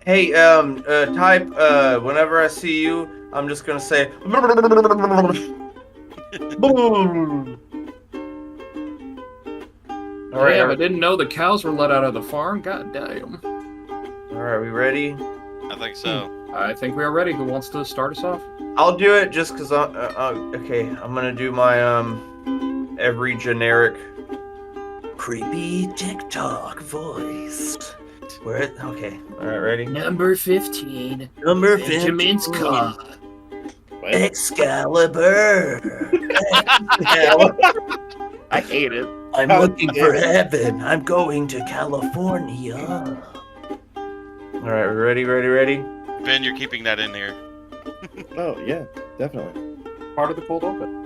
Hey, type, whenever I see you, I'm just gonna say. Alright, Damn, I didn't know the cows were let out of the farm. God damn. alright, we ready? I think so. I think we are ready. Who wants to start us off? I'll do it just because okay, I'm gonna do my, every generic creepy TikTok voice. Okay, alright, ready? Number 15. Number Benjamin's 15. car. Excalibur. I hate it. I'm looking for heaven. I'm going to California. Alright, ready? Ben, you're keeping that in here. Oh, yeah, definitely. Part of the cold open.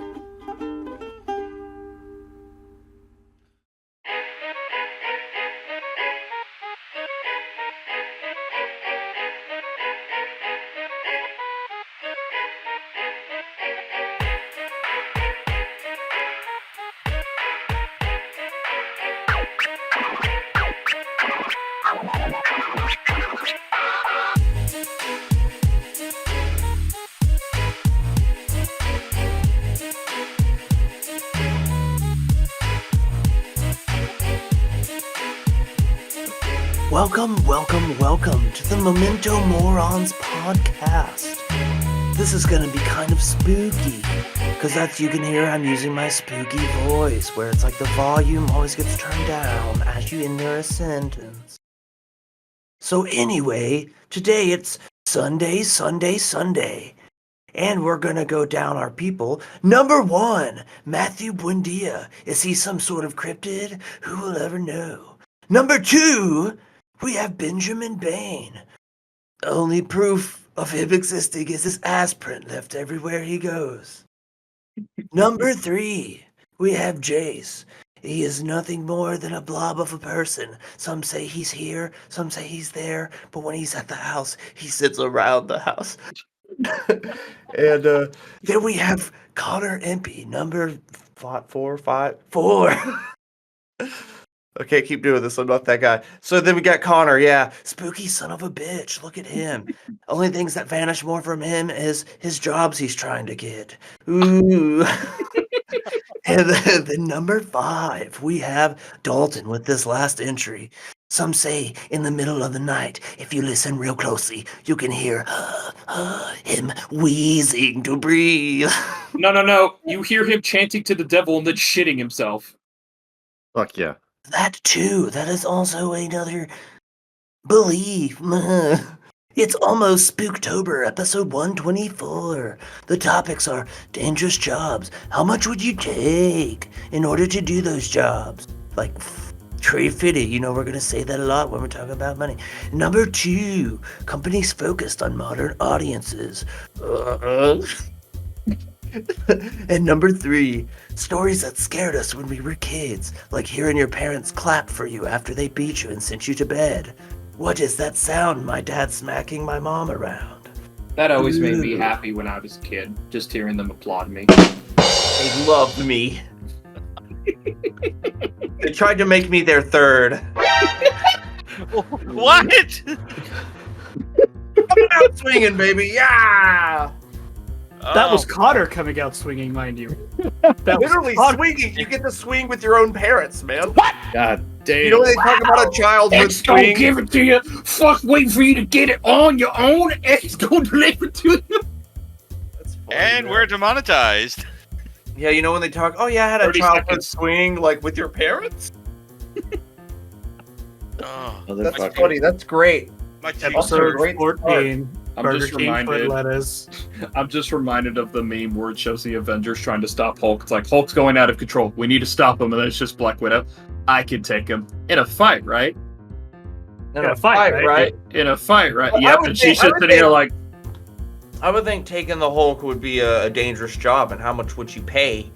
Welcome to the Mementomorons podcast. This is gonna be kind of spooky, because that's, you can hear I'm using my spooky voice, where it's like the volume always gets turned down as you enter a sentence. So anyway, today it's Sunday, and we're gonna go down our people. Number 1, Matthew Buendia. Is he some sort of cryptid? Who will ever know? Number 2, we have Benjamin Bain. Only proof of him existing is his ass print left everywhere he goes. Number 3, we have Jace. He is nothing more than a blob of a person. Some say he's here, some say he's there, but when he's at the house, he sits around the house. And then we have Connor Impey, number 4. Okay, keep doing this. I'm not that guy. So then we got Connor, yeah. Spooky son of a bitch. Look at him. Only things that vanish more from him is his jobs he's trying to get. Ooh. And then number 5, we have Dalton with this last entry. Some say in the middle of the night, if you listen real closely, you can hear him wheezing to breathe. No. You hear him chanting to the devil and then shitting himself. Fuck yeah. That too. That is also another belief. It's almost Spooktober, episode 124. The topics are dangerous jobs. How much would you take in order to do those jobs? Like trade fitted. You know, we're going to say that a lot when we're talking about money. Number 2, companies focused on modern audiences. And number 3, stories that scared us when we were kids, like hearing your parents clap for you after they beat you and sent you to bed. What is that sound? My dad smacking my mom around. That always made me happy when I was a kid, just hearing them applaud me. They loved me. They tried to make me their third. What? Coming out swinging, baby, yeah! That was Connor coming out swinging, mind you. That was Literally Connor. swinging. You get to swing with your own parents, man. God damn. You know when they talk about a childhood X don't swing? give it to you. Fuck, wait for you to get it on your own. X don't deliver it to you. That's funny, And man. we're demonetized. Yeah, you know when they talk, oh yeah, I had a 30 childhood seconds. swing, like, with your parents? Oh, That's Motherfucker. funny, that's great. my cheeks Also, Episode great 14. I'm Burger just King reminded. for lettuce. I'm just reminded of the meme where it shows the Avengers trying to stop Hulk. It's like Hulk's going out of control. We need to stop him, and then it's just Black Widow. I can take him in a fight, right? In Yeah, fight, right? In a fight, right? Well, I Yep. would And think- she's I just would sitting here think- like, I would think taking the Hulk would be a dangerous job, and how much would you pay?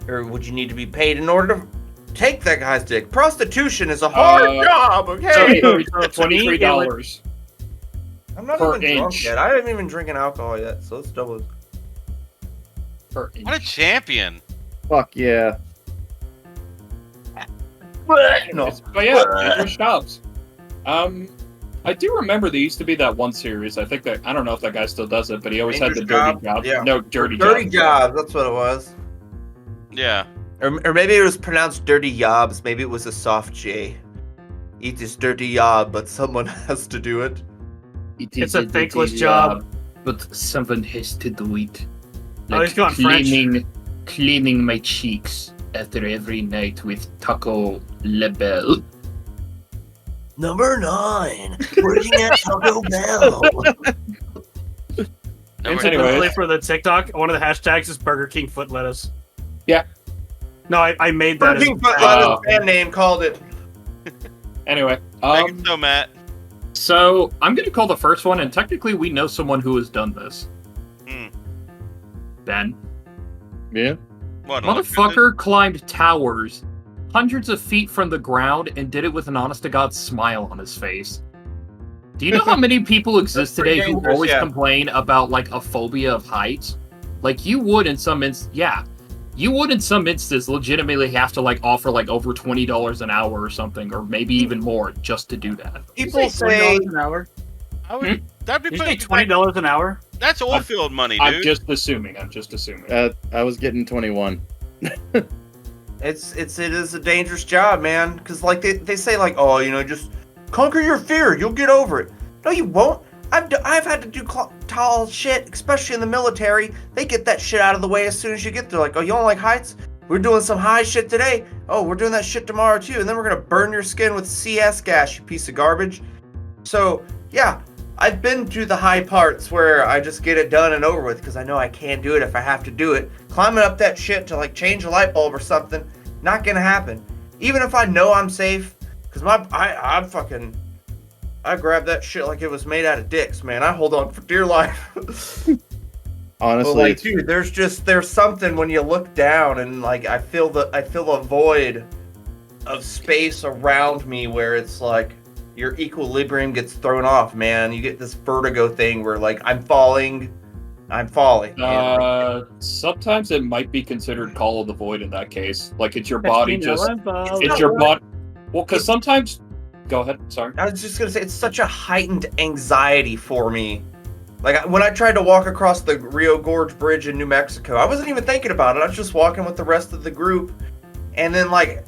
Or would you need to be paid in order to take that guy's dick? Prostitution is a hard job, okay? $23. I'm not per even drunk inch. yet. I haven't even drinking alcohol yet, so let's double it. Per What a inch. champion. Fuck yeah. No. But yeah, dangerous jobs. I do remember there used to be that one series. I think that I don't know if that guy still does it, but he always had the Dangerous dirty job. Yeah. No, dirty Dirty job. Jobs, that's what it was. Yeah. Or maybe it was pronounced Dirty Yobs. Maybe it was a soft J. Eat this dirty yob, but someone has to do it. It's a thankless job. But someone has to do it. Oh, he's going French. Cleaning my cheeks after every night with Taco Lebel. Number 9, working at Taco Bell. Incidentally, for the TikTok, one of the hashtags is Burger King foot lettuce. Yeah. No, I made that. Burger King foot lettuce band name called it. Anyway, Make it so, Matt. so I'm going to call the first one, and technically we know someone who has done this. Ben. Yeah. What? Motherfucker climbed towers hundreds of feet from the ground and did it with an honest-to-God smile on his face. Do you know how many people exist today who dangerous, always yeah. complain about, like, a phobia of heights? Like, you would in some instances legitimately have to, like, offer, like, over $20 an hour or something, or maybe even more, just to do that. People say $20 an hour. That'd be Did you say pretty. $20 an hour? That's oil field money, dude. I'm just assuming. I was getting 21. it is a dangerous job, man. Because like they say like, oh, you know, just conquer your fear, you'll get over it. No, you won't. I've had to do tall shit, especially in the military. They get that shit out of the way as soon as you get there. Like, oh, you don't like heights? We're doing some high shit today. Oh, we're doing that shit tomorrow too. And then we're gonna burn your skin with CS gas, you piece of garbage. So yeah, I've been to the high parts where I just get it done and over with because I know I can do it if I have to do it. Climbing up that shit to like change a light bulb or something, not gonna happen. Even if I know I'm safe, because I grab that shit like it was made out of dicks, man. I hold on for dear life. Honestly, But like, dude, there's something when you look down and like I feel a void of space around me where it's like your equilibrium gets thrown off, man. You get this vertigo thing where like I'm falling. Sometimes it might be considered Call of the Void in that case. Like, it's your body just... It's not your right. body... Well, because sometimes... Go ahead, sorry. I was just gonna say it's such a heightened anxiety for me. Like when I tried to walk across the Rio Gorge Bridge in New Mexico, I wasn't even thinking about it. I was just walking with the rest of the group, and then like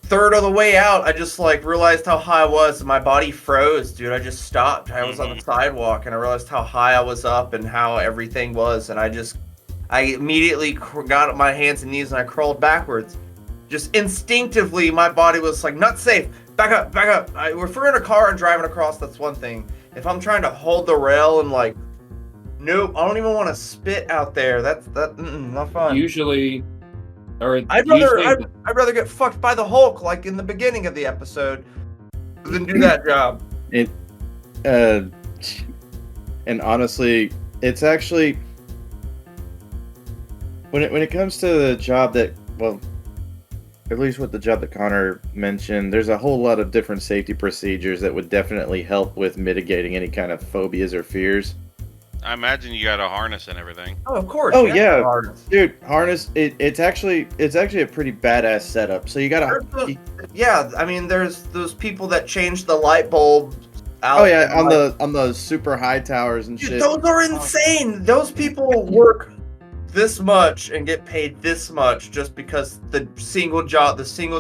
third of the way out, I just like realized how high I was, and my body froze, dude. I just stopped. I was on the sidewalk, and I realized how high I was up and how everything was, and I immediately got on my hands and knees and I crawled backwards. Just instinctively, my body was like, not safe. Back up, back up. If we're in a car and driving across, that's one thing. If I'm trying to hold the rail and like, nope, I don't even want to spit out there. That's not fun. Usually... I'd rather get fucked by the Hulk like in the beginning of the episode than do that job. And honestly, it's actually when it comes to the job that, well, at least with the job that Connor mentioned, there's a whole lot of different safety procedures that would definitely help with mitigating any kind of phobias or fears. I imagine you got a harness and everything. Oh, of course. Oh yeah, dude, harness. It's actually a pretty badass setup. So you gotta. Yeah, I mean, there's those people that change the light bulb. Out Oh yeah, on the super high towers and dude, shit. those are insane. Those people work this much and get paid this much just because the single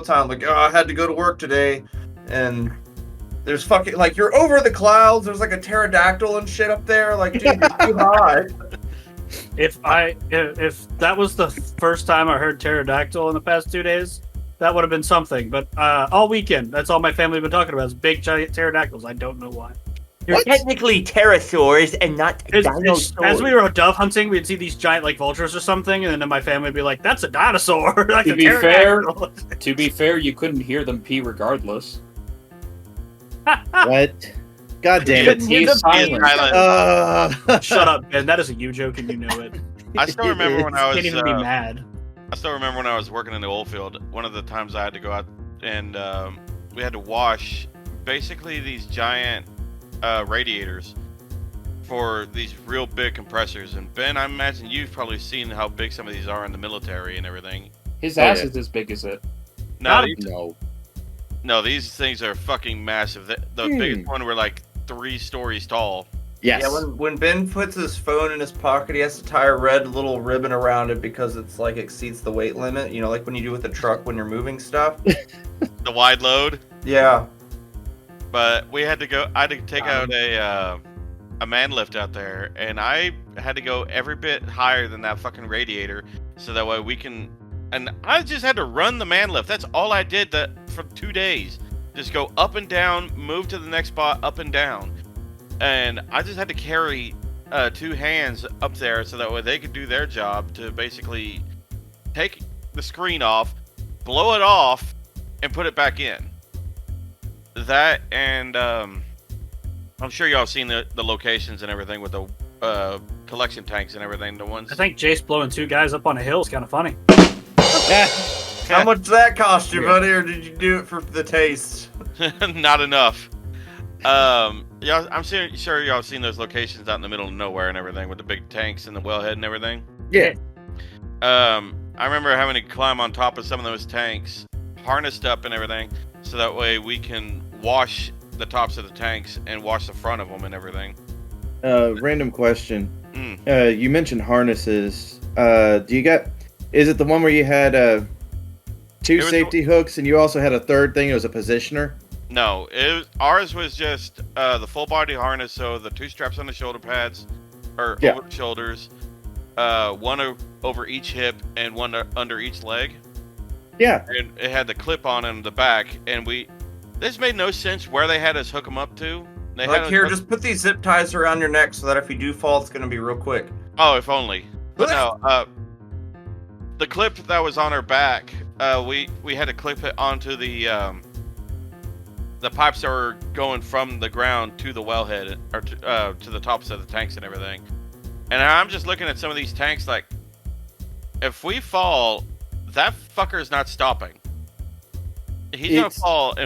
time, like, oh, I had to go to work today, and there's fucking, like, you're over the clouds, there's like a pterodactyl and shit up there, like, dude, you're too high. If that was the first time I heard pterodactyl in the past 2 days, that would have been something. But all weekend, that's all my family have been talking about is big giant pterodactyls. I don't know why. You're technically pterosaurs and not dinosaurs. As we were dove hunting, we'd see these giant like vultures or something, and then my family would be like, "That's a dinosaur." Like To be fair, you couldn't hear them pee regardless. What? God damn it! He's silent. Shut up, Ben. That is a you joke, and you know it. I still remember when I was. Can't even be mad. I still remember when I was working in the oil field. One of the times I had to go out and we had to wash basically these giant radiators for these real big compressors. And Ben, I imagine you've probably seen how big some of these are in the military and everything. His ass is as big as it. No, No. No, these things are fucking massive. The biggest one were like 3 stories tall. Yes. Yeah, when Ben puts his phone in his pocket, he has to tie a red little ribbon around it because it's like exceeds the weight limit. You know, like when you do with a truck when you're moving stuff. The wide load. Yeah. But we had to go. I had to take out a man lift out there, and I had to go every bit higher than that fucking radiator, so that way we can. And I just had to run the man lift. That's all I did for 2 days. Just go up and down, move to the next spot, up and down. And I just had to carry 2 hands up there so that way they could do their job to basically take the screen off, blow it off, and put it back in. That and I'm sure y'all seen the locations and everything with the collection tanks and everything. The ones I think Jace blowing 2 guys up on a hill is kind of funny. How much did that cost you, buddy, or did you do it for the taste? not enough. Y'all, I'm sure y'all seen those locations out in the middle of nowhere and everything with the big tanks and the wellhead and everything. Yeah. I remember having to climb on top of some of those tanks, harnessed up and everything, so that way we can wash the tops of the tanks and wash the front of them and everything. Random question. You mentioned harnesses. Is it the one where you had 2 safety hooks and you also had a third thing? It was a positioner? No, ours was just the full body harness, so the 2 straps on the shoulder pads, or over the shoulders, one over each hip and one under each leg. Yeah. And it had the clip on in the back, and this made no sense where they had us hook them up to. They Like, here, just put these zip ties around your neck so that if you do fall, it's going to be real quick. Oh, if only. But no, the clip that was on her back, we had to clip it onto the pipes that were going from the ground to the wellhead, or to the tops of the tanks and everything. And I'm just looking at some of these tanks like, if we fall, that fucker is not stopping. He's gonna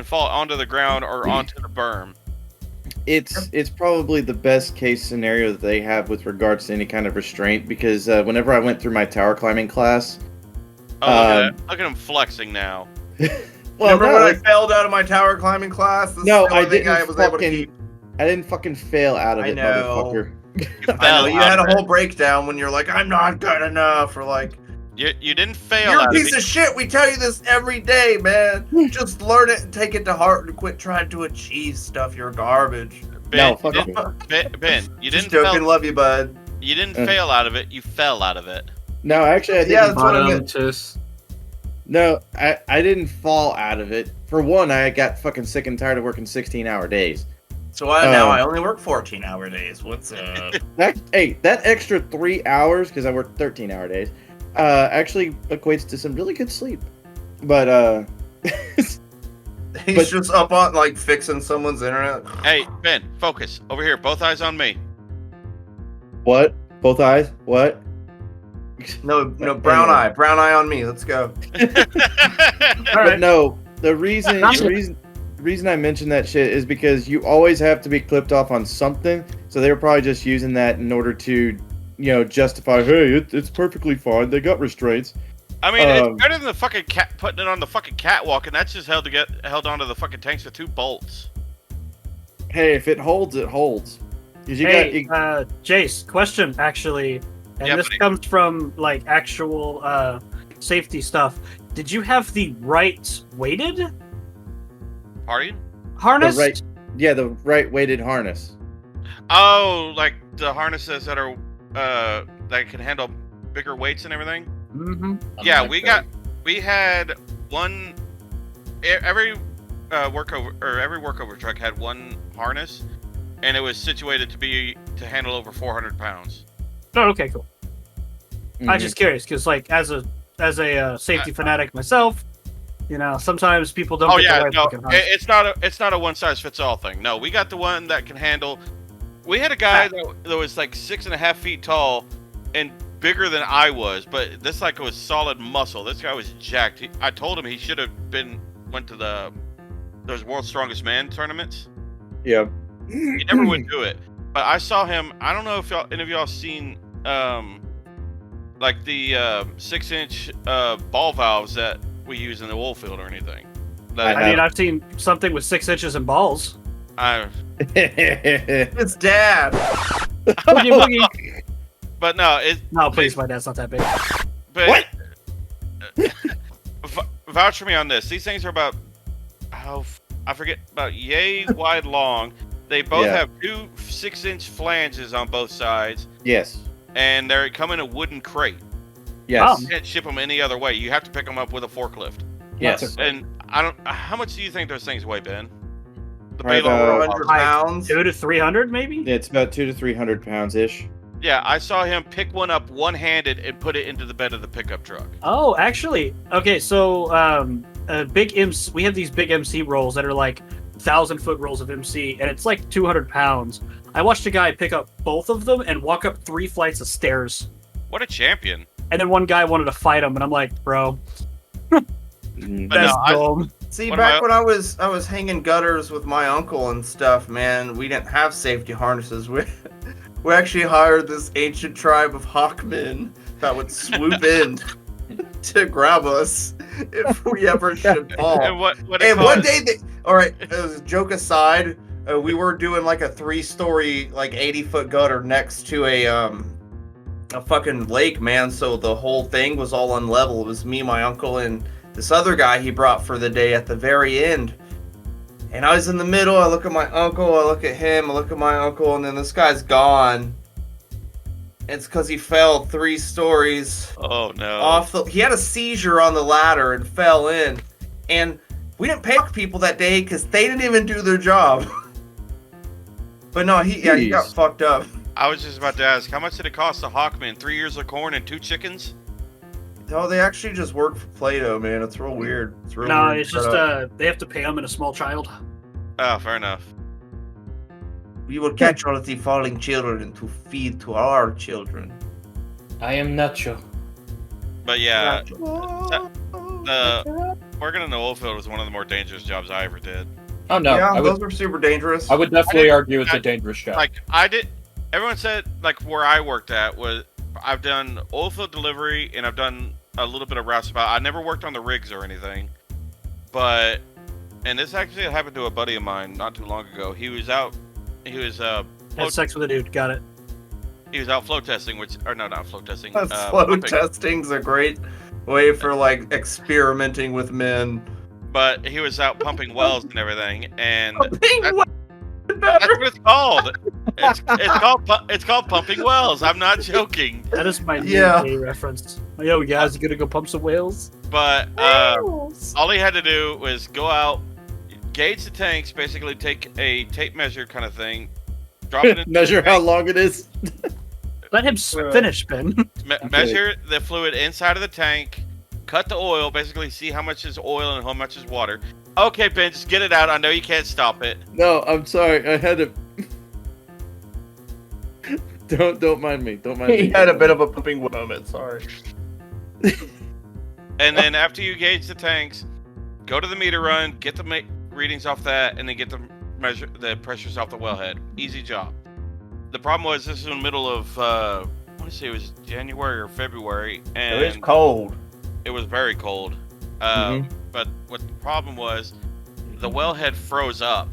fall onto the ground or onto the berm. It's probably the best case scenario that they have with regards to any kind of restraint, because whenever I went through my tower climbing class, look at him flexing now. Well, remember when I failed out of my tower climbing class? I didn't fucking fail out of it, motherfucker. I know, you had a whole breakdown when you're like, I'm not good enough, or like, you didn't fail. You're a piece of shit. We tell you this every day, man. Just learn it and take it to heart and quit trying to achieve stuff. You're garbage. Ben, no, fuck you. Ben, you Just didn't joking. Love you, bud. You didn't fail out of it. You fell out of it. No, actually, I didn't. Yeah, that's what I meant. No, I didn't fall out of it. For one, I got fucking sick and tired of working 16-hour days. So now I only work 14-hour days. What's up? That extra 3 hours, because I work 13-hour days, actually equates to some really good sleep. But He's just up on like fixing someone's internet. Hey, Ben, focus. Over here. Both eyes on me. What? Both eyes? What? No, brown eye. Brown eye on me. Let's go. But no, the reason I mentioned that shit is because you always have to be clipped off on something. So they were probably just using that in order to, justify, hey, it's perfectly fine. They got restraints. I mean, it's better than the fucking putting it on the fucking catwalk, and that's just held onto the fucking tanks with 2 bolts. Hey, if it holds, it holds. Jace, question actually, and this comes from like actual safety stuff. Did you have the right weighted harness? The right weighted harness. Oh, like the harnesses that are that can handle bigger weights and everything. Mm-hmm. Yeah, we had one. Every workover truck had one harness, and it was situated to handle over 400 pounds. Oh, okay, cool. Mm-hmm. I'm just curious because, like, as a safety fanatic myself, sometimes people don't. It's not a one size fits all thing. No, we got the one that can handle. We had a guy that was like 6.5 feet tall and bigger than I was, but this like was solid muscle. This guy was jacked. I told him he should have went to those World's Strongest Man tournaments. Yeah. He never would do it. But I saw him. I don't know if any of y'all seen like the 6-inch ball valves that we use in the oil field or anything. I mean, I've seen something with 6 inches in balls. It's dad. Boogie boogie. But no, No, please, my dad's not that big. But What? Vouch for me on this. These things are about I forget, about yay wide long. They both Yeah. have 2 6-inch flanges on both sides, Yes. and they come in a wooden crate. Yes. You can't ship them any other way. You have to pick them up with a forklift. Yes. And I don't. How much do you think those things weigh, Ben? The Probably payload. about- 400 pounds. 200 to 300, maybe. It's about 200 to 300 pounds ish. Yeah, I saw him pick one up one-handed and put it into the bed of the pickup truck. Oh, actually, okay. So, we have these big MC rolls that are like 1,000-foot rolls of MC, and it's like 200 pounds. I watched a guy pick up both of them and walk up 3 flights of stairs. What a champion! And then one guy wanted to fight him, and I'm like, bro, Mm. But that's no, dumb. See, What back about- when I was hanging gutters with my uncle and stuff, man, we didn't have safety harnesses. We actually hired this ancient tribe of hawkmen that would swoop in to grab us if we ever should fall. And what it And one cost- day, all right, joke aside, we were doing like a 3-story, like 80-foot gutter next to a fucking lake, man. So the whole thing was all unlevel. It was me, my uncle, and this other guy he brought for the day at the very end. And I was in the middle. I look at my uncle. I look at him. I look at my uncle, and then this guy's gone. It's because he fell 3 stories Oh no! off the. He had a seizure on the ladder and fell in. And we didn't pay people that day because they didn't even do their job. But no, he got Jeez. fucked up. I was just about to ask, how much did it cost the Hawkman? 3 ears of corn and 2 chickens? No, they actually just work for Play-Doh, man. It's real weird. It's real No, weird it's just setup. they have to pay him and a small child. Oh, fair enough. We will catch all the falling children to feed to our children. I am Nacho. But yeah, the working in the oil field was one of the more dangerous jobs I ever did. Oh no, Yeah, I those would, are super dangerous. I would definitely argue it's a dangerous job. Like everyone said, like where I worked at was, I've done oil field delivery and I've done a little bit of roustabout. I never worked on the rigs or anything, and this actually happened to a buddy of mine not too long ago. He was out Had sex with a dude. Got it. he was out flow testing, not flow testing. Flow pumping. testing's a great way for like experimenting with men. But he was out pumping wells and everything, and Being that's way that's better. what it's called. It's called pumping wells. I'm not joking. That is my Yeah. new reference. Yo, guys, you gonna go pump some whales? But all he had to do was go out, gauge the tanks, basically take a tape measure kind of thing, drop it in, Measure how long it is. Let him finish, Ben. measure the fluid inside of the tank, cut the oil, basically see how much is oil and how much is water. Okay, Ben, just get it out. I know you can't stop it. No, I'm sorry. I had to. Don't mind me. Don't mind He me. had a bit of a pumping moment. Sorry. And then after you gauge the tanks, go to the meter run, get the readings off that, and then get the pressures off the wellhead. Easy job. The problem was this was in the middle of I want to say it was January or February, and It was cold. it was very cold. But what the problem was, the wellhead froze up,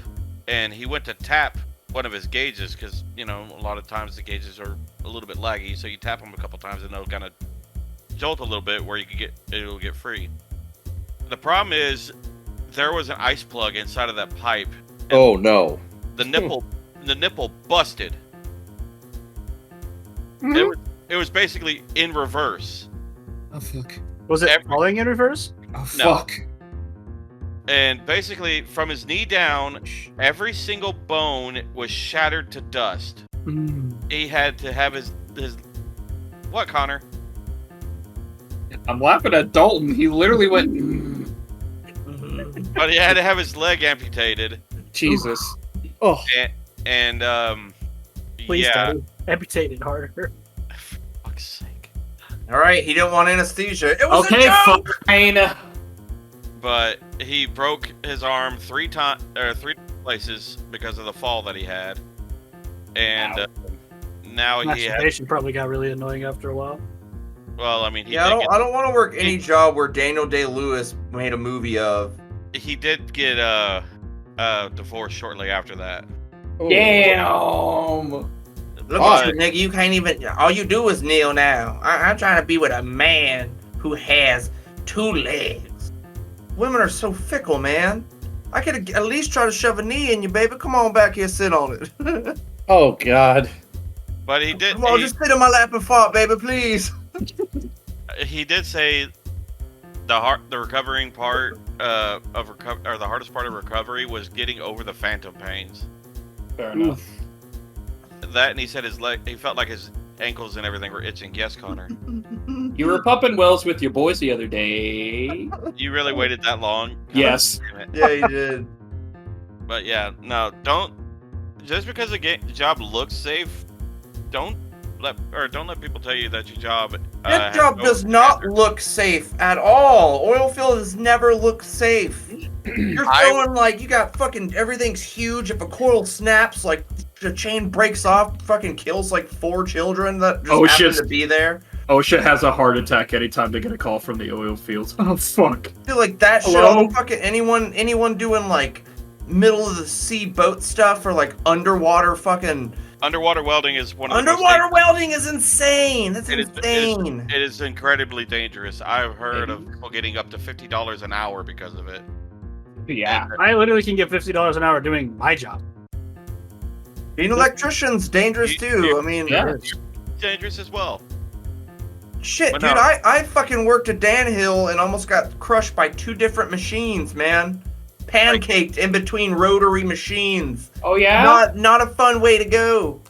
and he went to tap one of his gauges because a lot of times the gauges are a little bit laggy, so you tap them a couple times and they'll kind of jolt a little bit where it'll get free. The problem is there was an ice plug inside of that pipe. And Oh no. the nipple busted. It was basically in reverse. Oh fuck. Was it falling in reverse? Oh No. fuck. And basically from his knee down, every single bone was shattered to dust. He had to have his what, Connor? I'm laughing at Dalton. He literally went. But he had to have his leg amputated. Jesus. Oh. And Please, yeah. Daddy, amputate it harder. For fuck's sake. All right, he didn't want anesthesia. It was Okay, a joke. fine. But he broke his arm 3 places because of the fall that he had, and now he had. Masturbation probably got really annoying after a while. Well, I mean, he Yeah, did I don't want to work any job where Daniel Day-Lewis made a movie of. he did get divorced shortly after that. Damn. Look But- at you, nigga. You can't even. All you do is kneel now. I'm trying to be with a man who has 2 legs. Women are so fickle, man. I could at least try to shove a knee in you, baby. Come on back here, sit on it. Oh God. But he did. Come on, just sit in my lap and fart, baby, please. He did say the recovering part or the hardest part of recovery was getting over the phantom pains. Fair enough. That, and he said he felt like his ankles and everything were itching. Yes, Connor. You were pumping wells with your boys the other day. You really waited that long? Yes. Damn it. Yeah, you did. But yeah, no, don't. Just because the job looks safe, don't let people tell you that your job. That has job no does not standard. look safe at all. Oil field has never looked safe. You're throwing like you got fucking everything's huge. If a coil snaps, like the chain breaks off, fucking kills like 4 children that just Oh, happen shit. to be there. OSHA has a heart attack anytime they get a call from the oil fields. Oh fuck. I feel like that shit. Hello? All the fucking anyone doing like middle of the sea boat stuff or like underwater fucking Underwater welding is one of the underwater welding is insane. That's It is- insane. It is incredibly dangerous. I've heard of people getting up to $50 an hour because of it. Yeah. I literally can get $50 an hour doing my job. Being an electrician's dangerous You- too. I mean, Yeah. It's dangerous as well. shit, But dude. no. I fucking worked at Dan Hill and almost got crushed by 2 different machines, man. Pancaked in between rotary machines. Oh yeah. Not a fun way to go.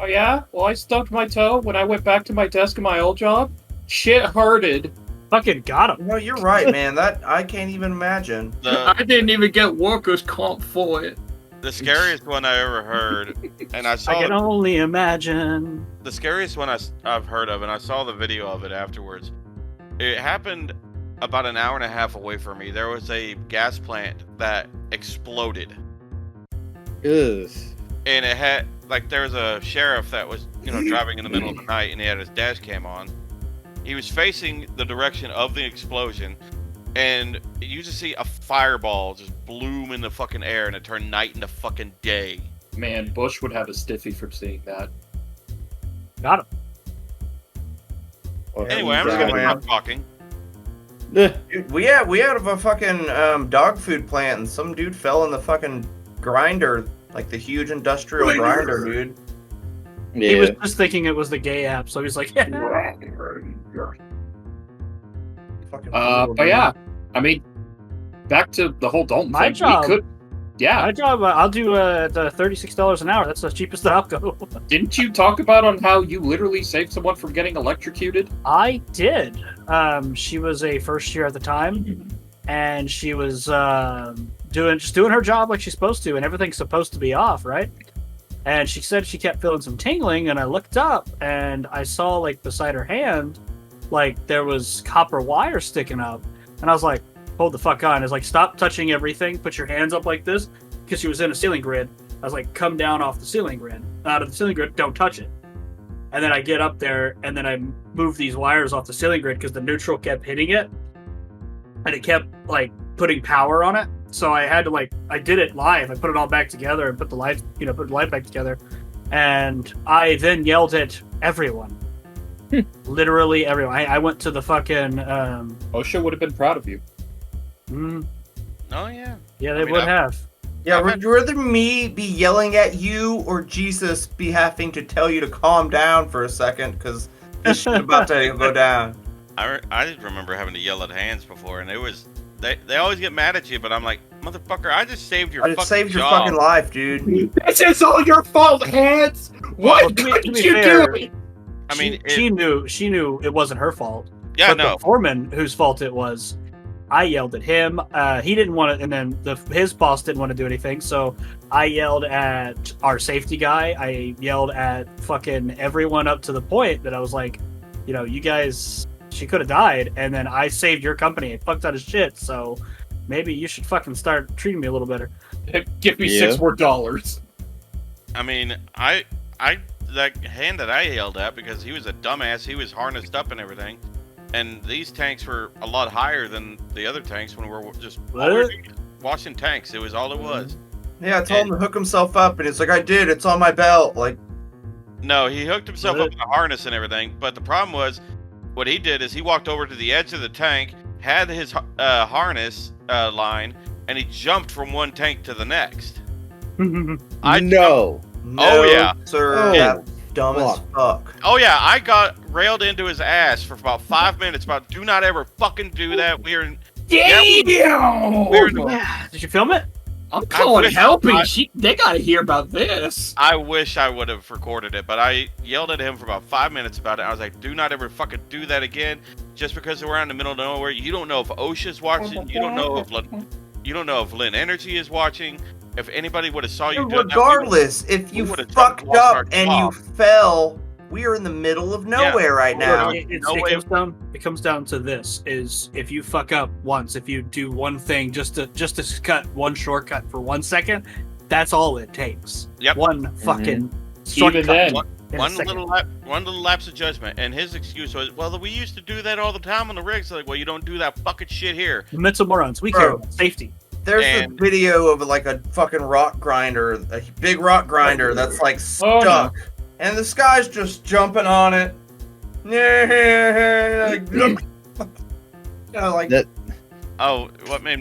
Oh yeah. Well, I stubbed my toe when I went back to my desk in my old job. Shit hurted. Fucking got him. No, you're right, man. That I can't even imagine. The I didn't even get workers' comp for it. the scariest one I ever heard, and I I saw can only imagine. the scariest one I've heard of, and I saw the video of it afterwards. It happened about an hour and a half away from me. There was a gas plant that exploded, Ugh. and it had there was a sheriff that was driving in the middle of the night, and he had his dash cam on. He was facing the direction of the explosion, and you just see a fireball just bloom in the fucking air, and it turned night into fucking day. Man, Bush would have a stiffy from seeing that. Got him. Well, Anyway, I'm just Yeah, gonna man. stop talking. Dude, we had a fucking dog food plant, and some dude fell in the fucking grinder, like the huge industrial grinder, dude. Yeah. He was just thinking it was the gay app, so he's like, yeah. Fucking But yeah, I mean, back to the whole Dalton My thing. job. We could, yeah. My job, I'll do the $36 an hour. That's the cheapest that I'll go. Didn't you talk about on how you literally saved someone from getting electrocuted? I did. She was a first year at the time, and she was doing her job like she's supposed to, and everything's supposed to be off, right? And she said she kept feeling some tingling, and I looked up, and I saw like beside her hand, like there was copper wire sticking up, and I was like, "Hold the fuck on!" It's like, "Stop touching everything. Put your hands up like this," because she was in a ceiling grid. I was like, "Come down off the ceiling grid, out of the ceiling grid. Don't touch it." And then I get up there, and then I move these wires off the ceiling grid because the neutral kept hitting it, and it kept like putting power on it. So I had to I did it live. I put it all back together and put the light back together, and I then yelled at everyone, literally everyone. I went to the fucking OSHA would have been proud of you. Oh yeah. yeah, they I mean, would I- have. Yeah, would you rather me be yelling at you or Jesus be having to tell you to calm down for a second because this shit about to go down? I just remember having to yell at hands before, and it was they always get mad at you, but I'm like, motherfucker, I just saved your I fucking just saved your job. fucking life, dude. This is all your fault, Hands. Well, What to be could you fair, do? I mean, she knew it wasn't her fault. yeah, but no. the foreman whose fault it was, I yelled at him. He didn't want to, and then his boss didn't want to do anything. So I yelled at our safety guy. I yelled at fucking everyone up to the point that I was like, you guys, she could have died, and then I saved your company. I fucked out of shit. So maybe you should fucking start treating me a little better. Give me Yeah. $6 more. I mean, I that hand that I yelled at because he was a dumbass. He was harnessed up and everything, and these tanks were a lot higher than the other tanks when we were just What? washing tanks. It was all it was. Yeah, I told him to hook himself up, and he's like, I did. It's on my belt. Like, No, he hooked himself up in a harness and everything. But the problem was, what he did is he walked over to the edge of the tank, had his harness line, and he jumped from one tank to the next. No. no, yeah. sir. Oh, That's dumb as fuck. Oh yeah, I got railed into his ass for about 5 minutes. About do not ever fucking do that. We're in. Damn! We're in Did you film it? I'm calling wish help. I- They gotta hear about this. I wish I would have recorded it, but I yelled at him for about 5 minutes about it. I was like, do not ever fucking do that again. Just because we're out in the middle of nowhere, you don't know if OSHA's watching. You don't know if Lynn Energy is watching. If anybody would have saw you doing Regardless, if we you would've fucked lost our up and you job. fell, we are in the middle of nowhere right now. It comes down to this: is if you fuck up once, if you do one thing just to cut one shortcut for 1 second, that's all it takes. Yep. One fucking Even shortcut. then, in a one second. little lapse of judgment, and his excuse was, "Well, we used to do that all the time on the rigs." Like, well, you don't do that fucking shit here. Mementomorons, we Bro. care about safety. There's And- a video of like a fucking rock grinder, a big rock grinder that's like Oh, no. stuck, and this guy's just jumping on it. Yeah, like That- Oh, what made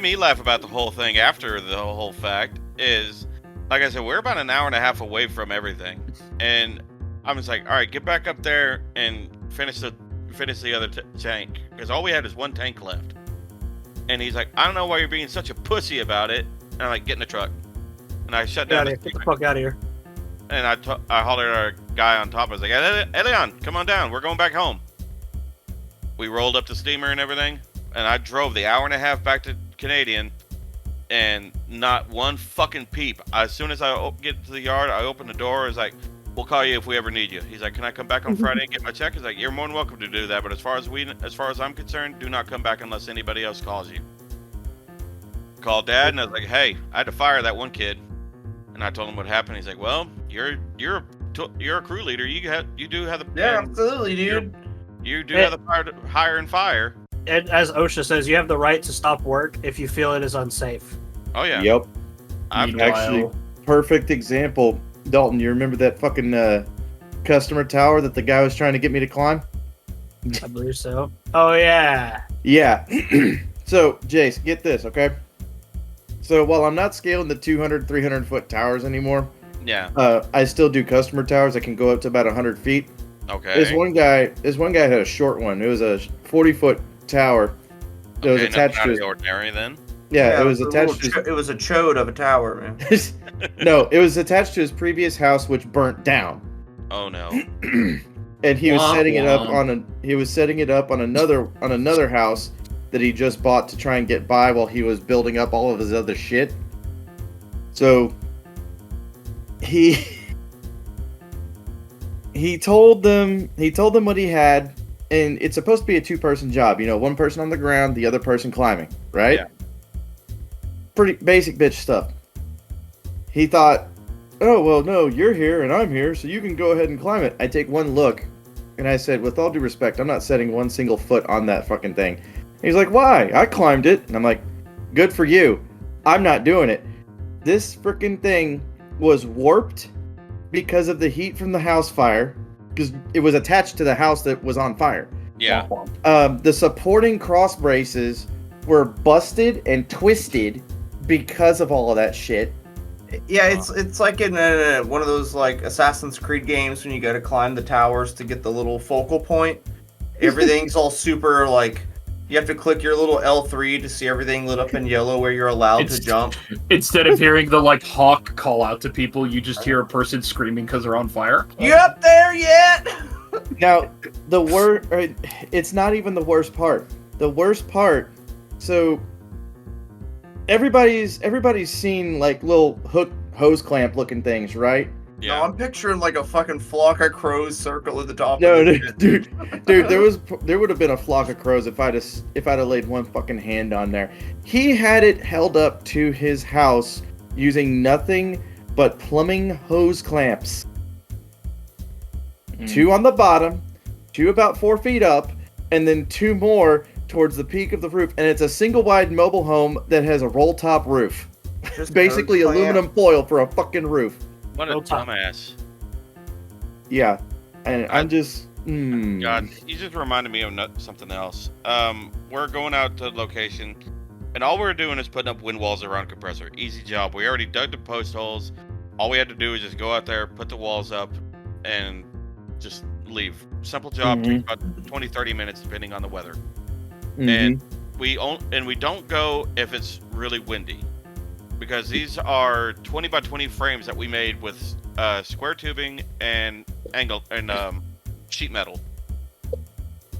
me laugh about the whole thing after the whole fact is, like I said, we're about an hour and a half away from everything, and I'm just like, all right, get back up there and finish the other tank, because all we had is one tank left. And he's like, I don't know why you're being such a pussy about it. And I'm like, get in the truck. And I shut Get, down out of here. Get the fuck out of here. and I hollered at our guy on top. I was like, Elion, come on down. We're going back home. We rolled up the steamer and everything. And I drove the hour and a half back to Canadian. And not one fucking peep. As soon as I get to the yard, I open the door. I was like, we'll call you if we ever need you. He's like, can I come back on Friday and get my check? He's like, you're more than welcome to do that. But as far as I'm concerned, do not come back unless anybody else calls you. Called Dad, and I was like, hey, I had to fire that one kid. And I told him what happened. He's like, well, you're a crew leader. You do have the yeah, absolutely, dude. You do have the power to hire and fire. And as OSHA says, you have the right to stop work if you feel it is unsafe. Oh yeah. Yep. I've Actually, perfect example. Dalton, you remember that fucking customer tower that the guy was trying to get me to climb? I believe so. Oh yeah. Yeah. So, Jace, get this, okay? So, while I'm not scaling the 200, 300 foot towers anymore, Yeah. I still do customer towers that can go up to about 100 feet. Okay. This one guy had a short one. It was a 40-foot tower that was Okay, attached nothing out to of his... the ordinary then. Yeah, it was a attached little to it was a chode of a tower, man. his... No, it was attached to his previous house, which burnt down. Oh no. And he was Wah, setting it up wah. on another house that he just bought to try and get by while he was building up all of his other shit. So he told them what he had, and it's supposed to be a 2-person job, one person on the ground, the other person climbing, right? Yeah. Pretty basic bitch stuff. He thought, oh, well, no, you're here and I'm here, so you can go ahead and climb it. I take one look, and I said, with all due respect, I'm not setting one single foot on that fucking thing. He's like, why? I climbed it. And I'm like, good for you. I'm not doing it. This freaking thing was warped because of the heat from the house fire, because it was attached to the house that was on fire. Yeah. The supporting cross braces were busted and twisted because of all of that shit. Yeah, it's like in one of those like Assassin's Creed games when you got to climb the towers to get the little focal point. Everything's all super like you have to click your little L3 to see everything lit up in yellow where you're allowed to jump. Instead of hearing the like hawk call out to people, you just hear a person screaming because they're on fire. You up there yet? Now, it's not even the worst part. The worst part, so everybody's seen like little hook hose clamp looking things, right? Yeah. No, I'm picturing like a fucking flock of crows circle at the top. No, of the dude, there would have been a flock of crows if I'd have laid one fucking hand on there. He had it held up to his house using nothing but plumbing hose clamps. 2 on the bottom, 2 about 4 feet up, and then 2 more towards the peak of the roof, and it's a single-wide mobile home that has a roll-top roof. Just Basically code plant. aluminum foil for a fucking roof. What a No time. dumbass. Yeah, and I'm just... God, you just reminded me of something else. We're going out to location, and all we're doing is putting up wind walls around compressor. Easy job. We already dug the post holes. All we had to do is just go out there, put the walls up, and just leave. Simple job. Takes about 20, 30 minutes depending on the weather. And we don't go if it's really windy, because these are 20 by 20 frames that we made with square tubing and sheet metal,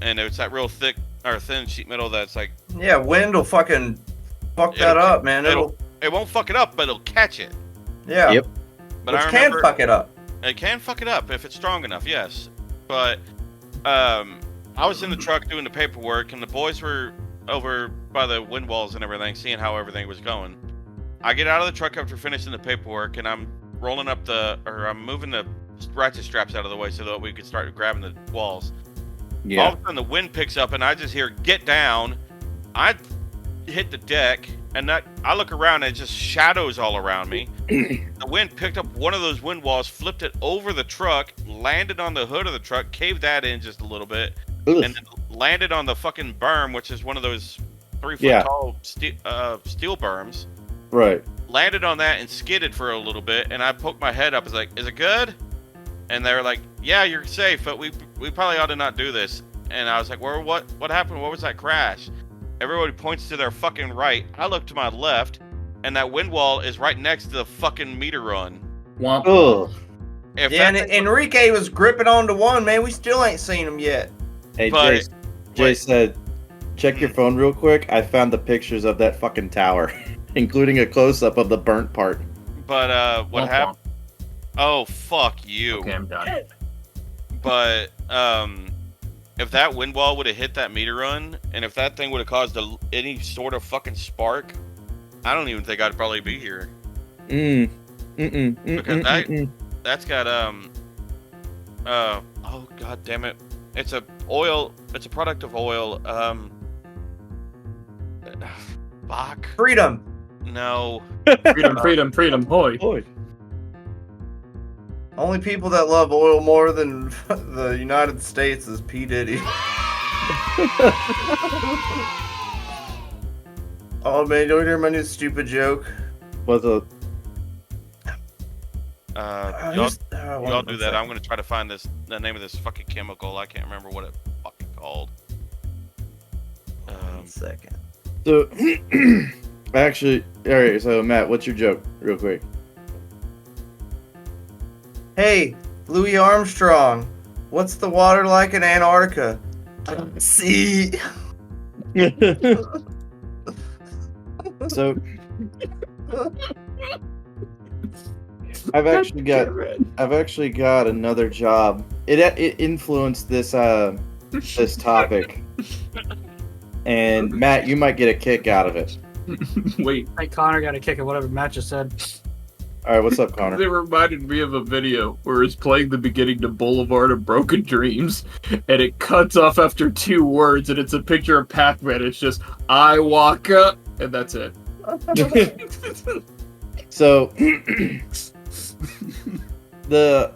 and it's that real thick or thin sheet metal that's like, Yeah, wind will fucking fuck that up, man. it won't fuck it up, but it'll catch it. Yeah. Yep. But Which I can remember fuck it up. it can fuck it up if it's strong enough, yes. But I was in the truck doing the paperwork, and the boys were over by the wind walls and everything, seeing how everything was going. I get out of the truck after finishing the paperwork, and I'm I'm moving the ratchet straps out of the way so that we could start grabbing the walls. All of a sudden, the wind picks up, and I just hear, "Get down!" I hit the deck, and I look around, and it's just shadows all around me. The wind picked up one of those wind walls, flipped it over the truck, landed on the hood of the truck, caved that in just a little bit, and then landed on the fucking berm, which is one of those 3-foot tall steel berms. Right. Landed on that and skidded for a little bit, and I poked my head up. I was like, "Is it good?" And they were like, "Yeah, you're safe, but we probably ought to not do this." And I was like, "Well, what happened? What was that crash?" Everybody points to their fucking right. I look to my left, and that wind wall is right next to the fucking meter run. Womp. Ugh. If Yeah, that and Enrique was gripping onto one, man. We still ain't seen him yet. Hey, But- Jay said, check your phone real quick. I found the pictures of that fucking tower, including a close-up of the burnt part. But what Womp happened? Oh, fuck you. Okay, I'm done. But if that wind wall would have hit that meter run, and if that thing would have caused any sort of fucking spark, I don't even think I'd probably be here. Because that's got oh god damn it, it's a product of oil. Fuck. Freedom. No. Freedom, hoy. Boy. Only people that love oil more than the United States is P. Diddy. Oh man, don't hear my new stupid joke. What's up? Y'all do that. I'm gonna try to find the name of this fucking chemical. I can't remember what it fucking called. 1 second. So, actually, alright, so Matt, what's your joke, real quick? Hey, Louis Armstrong, what's the water like in Antarctica? See. So, I've actually got another job. It influenced this this topic, and Matt, you might get a kick out of it. Wait, Hey, Connor got a kick at whatever Matt just said. All right, what's up, Connor? they reminded me of a video where it's playing the beginning to Boulevard of Broken Dreams, and it cuts off after 2 words, and it's a picture of Pac-Man. It's just, I walk up, and that's it. So, the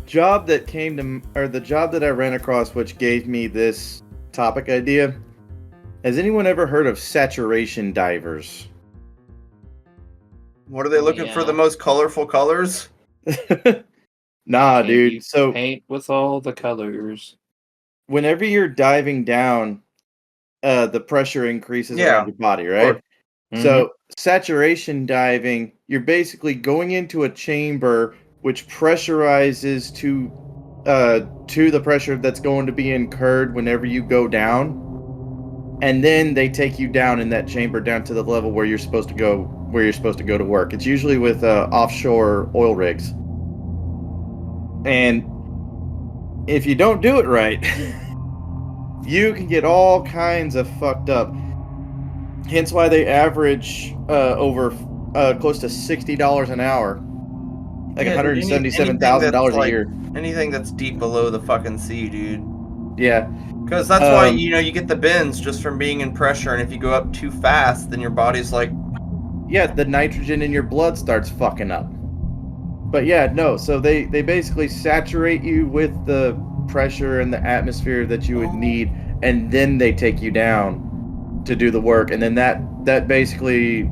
job that the job that I ran across, which gave me this topic idea. Has anyone ever heard of saturation divers? What are they looking for? The most colorful colors? Nah, Paint- dude. So Paint with all the colors. whenever you're diving down, the pressure increases Yeah. around your body, right? So saturation diving, you're basically going into a chamber which pressurizes to the pressure that's going to be incurred whenever you go down, and then they take you down in that chamber down to the level where you're supposed to go to work. It's usually with offshore oil rigs, and if you don't do it right, you can get all kinds of fucked up. Hence why they average over close to $60 an hour, like Yeah, $177,000 a like- year. Anything that's deep below the fucking sea, dude. Yeah, Because that's why you get the bends just from being in pressure, and if you go up too fast, then your body's like, Yeah, the nitrogen in your blood starts fucking up. But yeah, no, so they basically saturate you with the pressure and the atmosphere that you would need, and then they take you down to do the work, and then that basically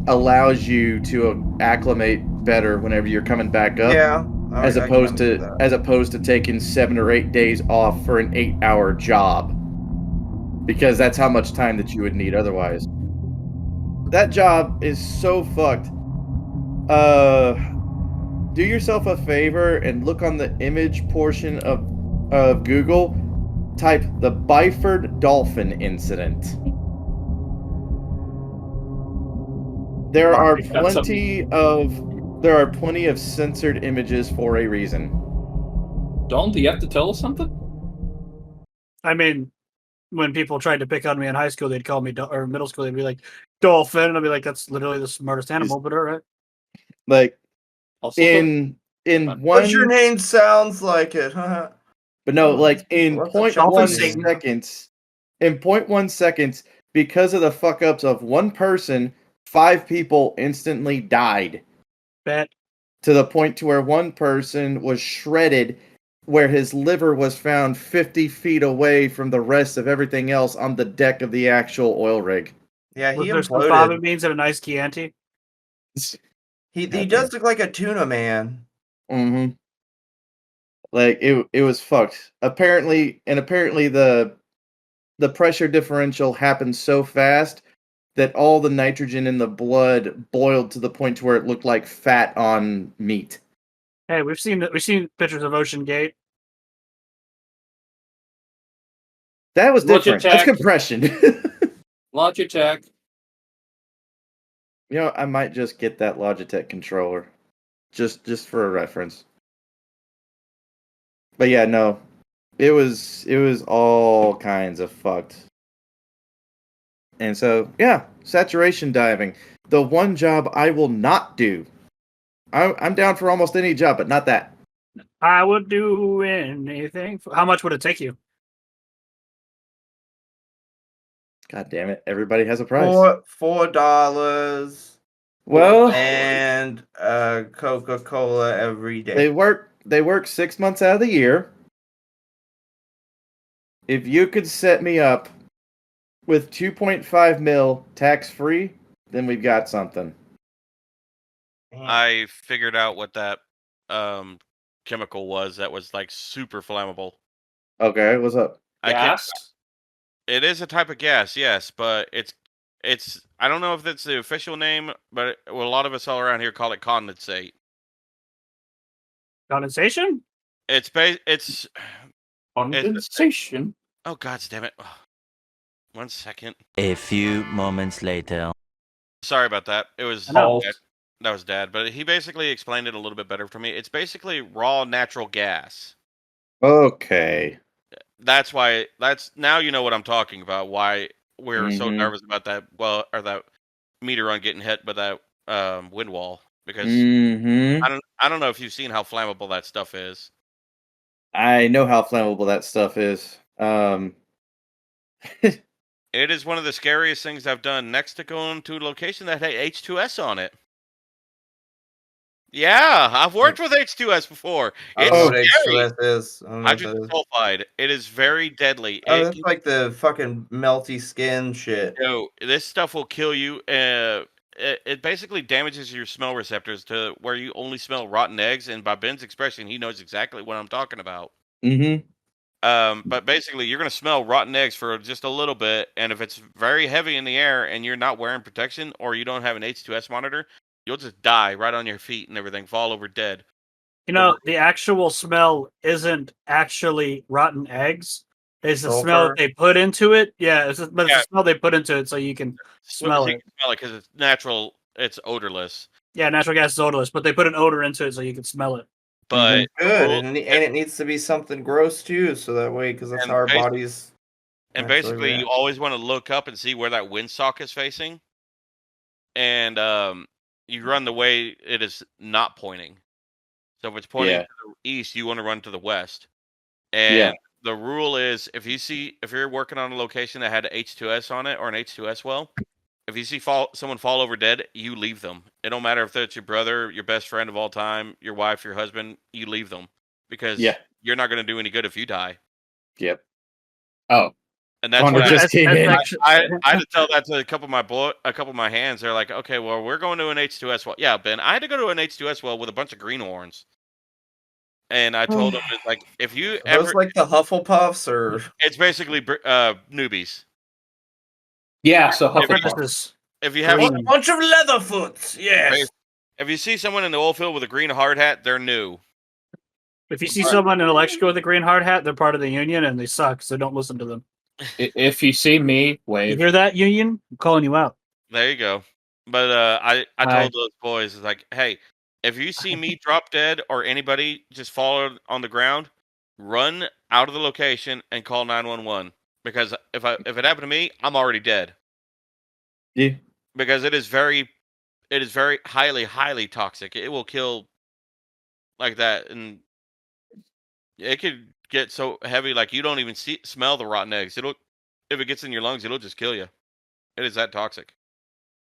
allows you to acclimate better whenever you're coming back up, yeah. as I can opposed understand to taking 7 or 8 days off for an 8-hour job, because that's how much time that you would need otherwise. That job is so fucked. Do yourself a favor and look on the image portion of Google. Type the Byford Dolphin incident. There are plenty of censored images for a reason. Dalton, do you have to tell us something? I mean, when people tried to pick on me in high school, they'd call me, or middle school, they'd be like, dolphin. And I'd be like, that's literally the smartest animal, but all right. Like Also, in that. But your one, name sounds like it. but no, like in What's a 0.1 dolphin Satan? seconds, in 0.1 seconds, because of the fuck ups of one person, 5 people instantly died. Bet. To the point to where one person was shredded, where his liver was found 50 feet away from the rest of everything else on the deck of the actual oil rig. Yeah, Was he there some fava imploded. beans and a nice Chianti? He Goddamn. does look like a tuna man. Mm-hmm. Like it was fucked. Apparently the pressure differential happened so fast that all the nitrogen in the blood boiled to the point to where it looked like fat on meat. Hey, we've seen pictures of Ocean Gate. That was different. That's Logitech. compression. Logitech. You know, I might just get that Logitech controller, just for a reference. But yeah, no, it was all kinds of fucked. And so yeah, saturation diving, the one job I will not do. I'm down for almost any job, but not that. I would do anything. How much would it take you? God damn it! Everybody has a price. $4 Well, and Coca-Cola every day. They work 6 months out of the year. If you could set me up with 2.5 mil tax free, then we've got something. I figured out what that chemical was that was like super flammable. Okay, what's up? I can't. Gas. It is a type of gas, yes, but it's. I don't know if it's the official name, but a lot of us all around here call it condensate. Condensation? It's Condensation. oh god damn it! 1 second. A few moments later. Sorry about that. It was I know. that was Dad, but he basically explained it a little bit better for me. It's basically raw natural gas. Okay. That's why. That's now you know what I'm talking about. Why we're so Mhm. nervous about that. Well, or that meter run getting hit by that wind wall because Mm-hmm. I don't know if you've seen how flammable that stuff is. I know how flammable that stuff is. It is one of the scariest things I've done. Next to going to a location that had H2S on it. Yeah, I've worked with H2S before. I don't know what It's scary. H2S is. I don't know what that Hydrogen is. sulfide. It is very deadly. Oh, that's like the fucking melty skin shit. This stuff will kill you. It basically damages your smell receptors to where you only smell rotten eggs. And by Ben's expression, he knows exactly what I'm talking about. Mm-hmm. But basically, you're going to smell rotten eggs for just a little bit. And if it's very heavy in the air and you're not wearing protection or you don't have an H2S monitor, you'll just die right on your feet and everything, fall over dead. You know, the actual smell isn't actually rotten eggs. It's the smell Sulfur. that they put into it. Yeah, it's the Yeah. smell they put into it so you can smell You it. can smell it because it's natural. It's odorless. Yeah, natural gas is odorless, but they put an odor into it so you can smell it. But Good, and it needs to be something gross too, so that way, because that's And how our basi- bodies. And naturally basically, you react. always want to look up and see where that windsock is facing, and you run the way it is not pointing. So if it's pointing Yeah. to the east, you want to run to the west. And Yeah. the rule is if you're working on a location that had H2S on it or an H2S well, if you see someone fall over dead, you leave them. It don't matter if that's your brother, your best friend of all time, your wife, your husband. You leave them because you're not going to do any good if you die. Yep. Oh, And that's Connor what just came in. I had to tell that to a couple of my hands. They're like, okay, well, we're going to an H2S well. Yeah, Ben, I had to go to an H2S well with a bunch of greenhorns. And I told them, it's like, if you Are those like the Hufflepuffs or? it's basically newbies. yeah. So Hufflepuff. Apprentices. If you have A bunch of Leatherfoots, yes. if you see someone in the oil field with a green hard hat, they're new. If you see someone in electrical with a green hard hat, they're part of the union and they suck, so don't listen to them. If you see me, You wave. hear that, union? I'm calling you out. There you go. But I told those boys, it's like, hey, if you see me drop dead or anybody just fall on the ground, run out of the location and call 911 because if it happened to me, I'm already dead. Yeah. Because it is very highly toxic. It will kill like that, and it could get so heavy like you don't even smell the rotten eggs. If it gets in your lungs, it'll just kill you. It is that toxic.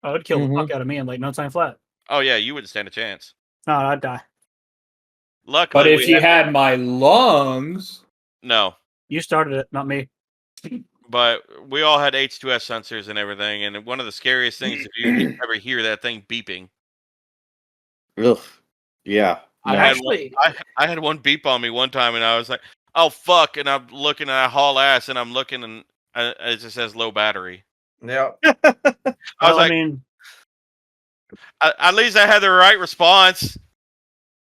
Oh, it'd kill the fuck out of me in like no time flat. Oh yeah, you wouldn't stand a chance. No, I'd die. Luckily, But if you had my lungs, no. You started it, not me. But we all had H2S sensors and everything, and one of the scariest things if you ever hear that thing beeping. Ugh. Yeah. I had one beep on me one time, and I was like, "Oh fuck!" And I'm looking, and I haul ass, and I'm looking, and it just says low battery. Yeah. I was like, at least I had the right response.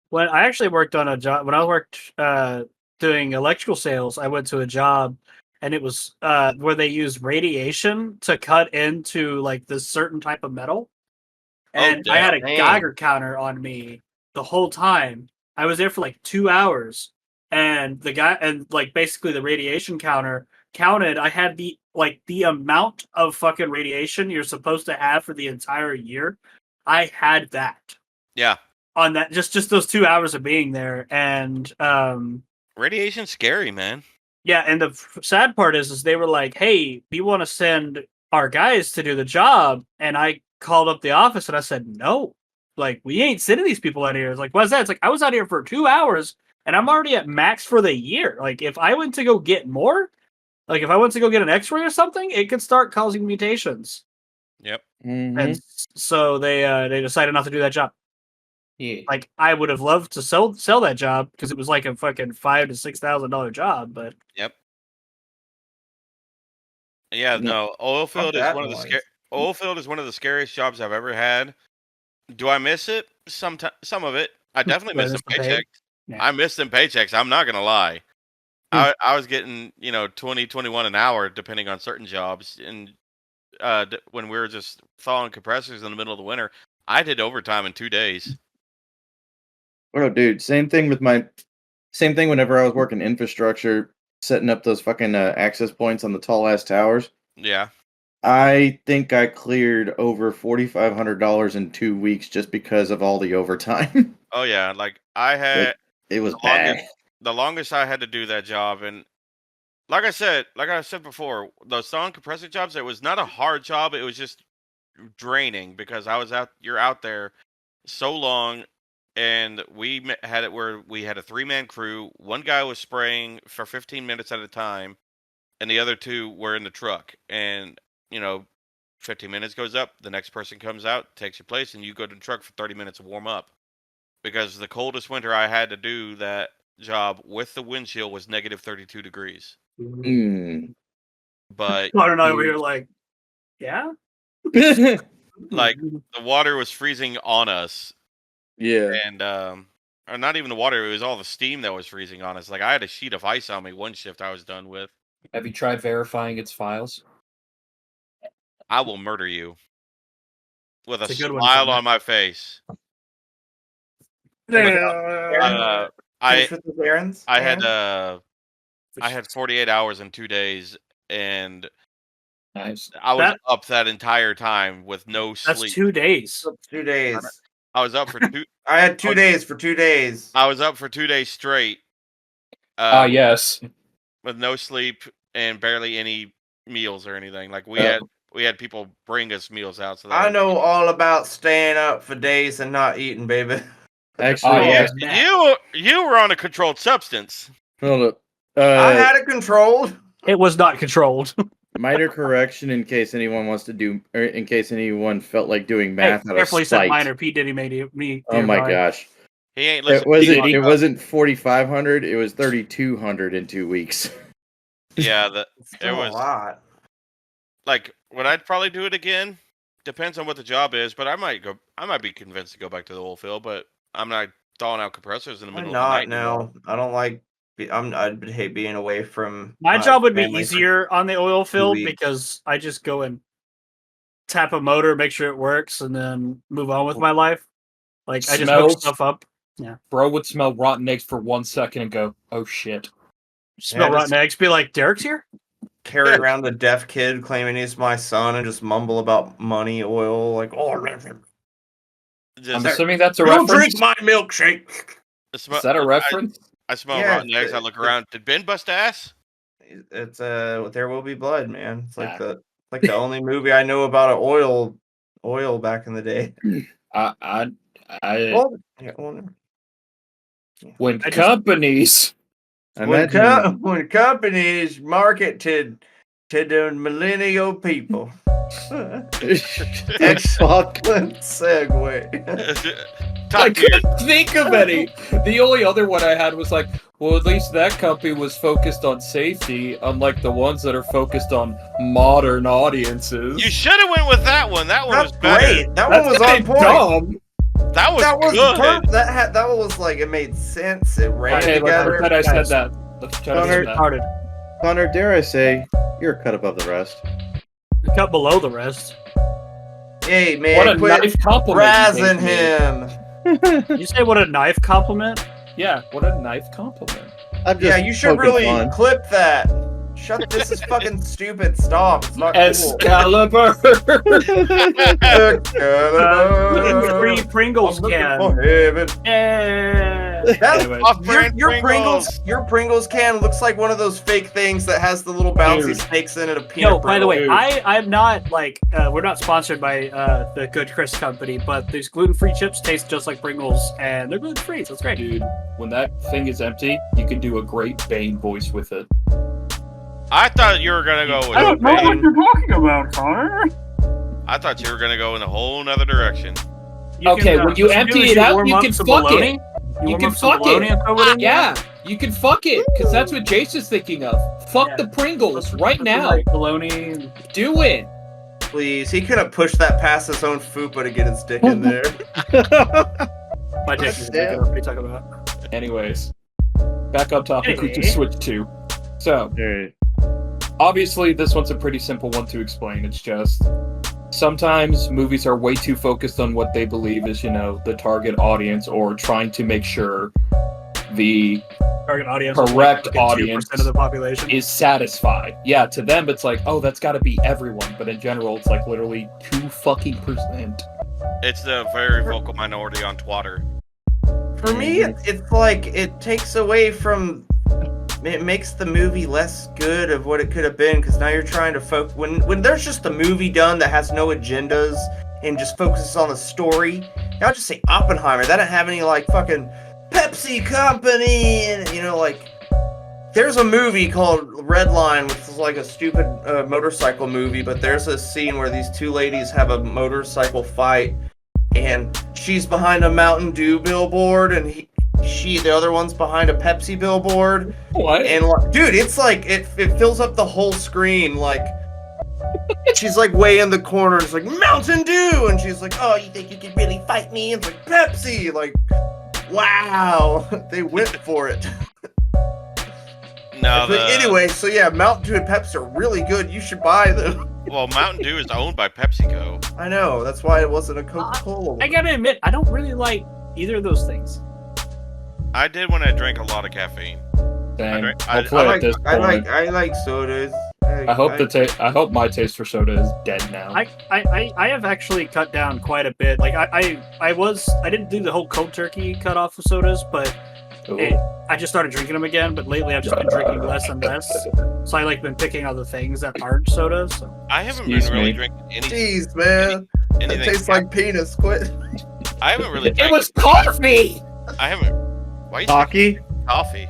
When I actually worked on a job, when I worked doing electrical sales, I went to a job, and it was where they used radiation to cut into like this certain type of metal, and I had a Geiger counter on me the whole time. I was there for like 2 hours, and basically the radiation counter counted. I had the amount of fucking radiation you're supposed to have for the entire year. I had that. Yeah. On that, just those 2 hours of being there, and radiation's scary, man. Yeah, and the sad part is they were like, "Hey, we want to send our guys to do the job," and I called up the office and I said, "No, like we ain't sending these people out here." It's like, what's that? It's like I was out here for 2 hours and I'm already at max for the year. Like if I went to go get more, like if I went to go get an X-ray or something, it could start causing mutations. Yep. And so they decided not to do that job. Yeah. Like I would have loved to sell that job because it was like a fucking $5,000 to $6,000 job, but yep. Yeah, no. Oil field is one of the scariest jobs I've ever had. Do I miss it? Some of it. I definitely miss the paychecks. Yeah. I miss them paychecks. I'm not gonna lie. I was getting 20, 21 an hour depending on certain jobs, and when we were just thawing compressors in the middle of the winter, I did overtime in 2 days. Oh, dude, same thing whenever I was working infrastructure, setting up those fucking access points on the tall ass towers. Yeah. I think I cleared over $4,500 in 2 weeks just because of all the overtime. Oh yeah, like I had it was bad. The longest I had to do that job, and like I said before, those thawing compressor jobs, it was not a hard job, it was just draining because you're out there so long. And we had it where we had a 3-man crew. One guy was spraying for 15 minutes at a time, and the other 2 were in the truck. And, 15 minutes goes up, the next person comes out, takes your place, and you go to the truck for 30 minutes to warm up. Because the coldest winter I had to do that job with the wind chill was negative 32 degrees. But I don't know, we were like, yeah? Like, the water was freezing on us. Yeah. And, or not even the water, it was all the steam that was freezing on us. Like, I had a sheet of ice on me one shift I was done with. Have you tried verifying its files? I will murder you. With a smile on my face. I had 48 hours in 2 days, and nice. I was up that entire time with no sleep. That's 2 days. 2 days. I was up for 2. I had 2 days for 2 days. I was up for 2 days straight. Yes. with no sleep and barely any meals or anything. Like we had people bring us meals out. So that I know all about staying up for days and not eating, baby. Actually, you were on a controlled substance. hold up. I had it controlled. It was not controlled. Minor correction in case anyone wants to do, or in case anyone felt like doing math out of Carefully said spite. minor. P Diddy made me. Oh my gosh! He ain't It listening. wasn't. It wasn't 4,500. It was 3,200 in 2 weeks. Yeah, It was a lot. like would I'd probably do it again? Depends on what the job is, but I might be convinced to go back to the oil field, but I'm not thawing out compressors in the I'm middle of the night. not now. I don't like. I'd hate being away from. My job would be family for easier on the oil field weeks. because I just go and tap a motor, make sure it works, and then move on with my life. Like I just hook Smells. stuff up. Bro would smell rotten eggs for 1 second and go, "Oh shit." Smell rotten eggs. Be like, Derek's here. Carry around the deaf kid claiming he's my son and just mumble about money, oil, like, oh, I'm Just, assuming that's a you reference. drink my milkshake. I Is that a reference? I smell Yeah, rotten eggs. I look around. Did Ben bust ass? It's There Will Be Blood, man. It's like Yeah. the only movie I know about oil back in the day. I Well, yeah, well, when I just- companies. when companies market to the millennial people. Excellent segue. I couldn't think of any. The only other one I had was like, well, at least that company was focused on safety, unlike the ones that are focused on modern audiences. You should have went with that one. That one That's was better. great. That one was on point. dumb. That was good. That was like it made sense. It ran Okay, let's together. pretend I said that. Let's pretend I said that. Started. Connor, dare I say, you're a cut above the rest. Cut below the rest. Hey man, What a quit nice compliment. you razzing gave me. him. You say what a knife compliment? Yeah, what a nice compliment. I'm just Yeah, you should poking really fun. clip that. Shut. This is fucking stupid. Stop. It's not cool. Excalibur. Free Pringles I'm looking can. for heaven. Yeah. That- Anyway. your Pringles can looks like one of those fake things that has the little bouncy Dude. snakes in it. Of peanut Yo, by the way, Dude. I'm not like we're not sponsored by the Good Chris company, but these gluten-free chips taste just like Pringles, and they're gluten-free, so it's great. Dude, when that thing is empty, you can do a great Bane voice with it. I thought you were gonna go with. I don't know what Bane. you're talking about, Connor. I thought you were gonna go in a whole nother direction. Okay, when you what empty do is it out, warm you up can some fuck it. bologna. You warm can up some fuck bologna it. and throw it in there? Yeah, you can fuck it, because that's what Jason's thinking of. Fuck Yeah. the Pringles right Put some, now. like, bologna. Do it. Please, he could have pushed that past his own fupa to get his dick in there. My dick is big enough. What are you talking about? Anyways, back on topic, we Anyway. just switched to. So, Alright. obviously, this one's a pretty simple one to explain. It's just sometimes movies are way too focused on what they believe is, the target audience, or trying to make sure the Target audience. Correct is like audience 2% of the population. is satisfied. Yeah, to them it's like, oh, that's got to be everyone, but in general, it's like literally 2%. It's the very vocal minority on Twitter. For me, it's like it takes away from. It makes the movie less good of what it could have been, because now you're trying to focus. When there's just a movie done that has no agendas and just focuses on the story. I'll just say Oppenheimer. That didn't have any like fucking Pepsi company, and like. There's a movie called Red Line, which is like a stupid motorcycle movie, but there's a scene where these two ladies have a motorcycle fight, and she's behind a Mountain Dew billboard, and the other one's behind a Pepsi billboard. What? And dude, it's like it fills up the whole screen. Like she's like way in the corner. It's like Mountain Dew, and she's like, "Oh, you think you can really fight me?" It's like Pepsi. Like, wow, they went for it. No, But anyway, so yeah, Mountain Dew and Pepsi are really good. You should buy them. well, Mountain Dew is owned by PepsiCo. I know. That's why it wasn't a Coca-Cola. I gotta admit, I don't really like either of those things. I did when I drank a lot of caffeine. Dang. I Hopefully at this point, I like sodas. I hope my taste for soda is dead now. I have actually cut down quite a bit. Like I didn't do the whole cold turkey cut off of sodas, but I just started drinking them again, but lately I've just been drinking less and less. So I like been picking other things that aren't sodas. So. I haven't Excuse been really me. drinking any. Jeez, man. It anything. tastes like penis. Quit. I haven't really. It Drank, was coffee. I haven't. Why are you Hockey? drinking coffee?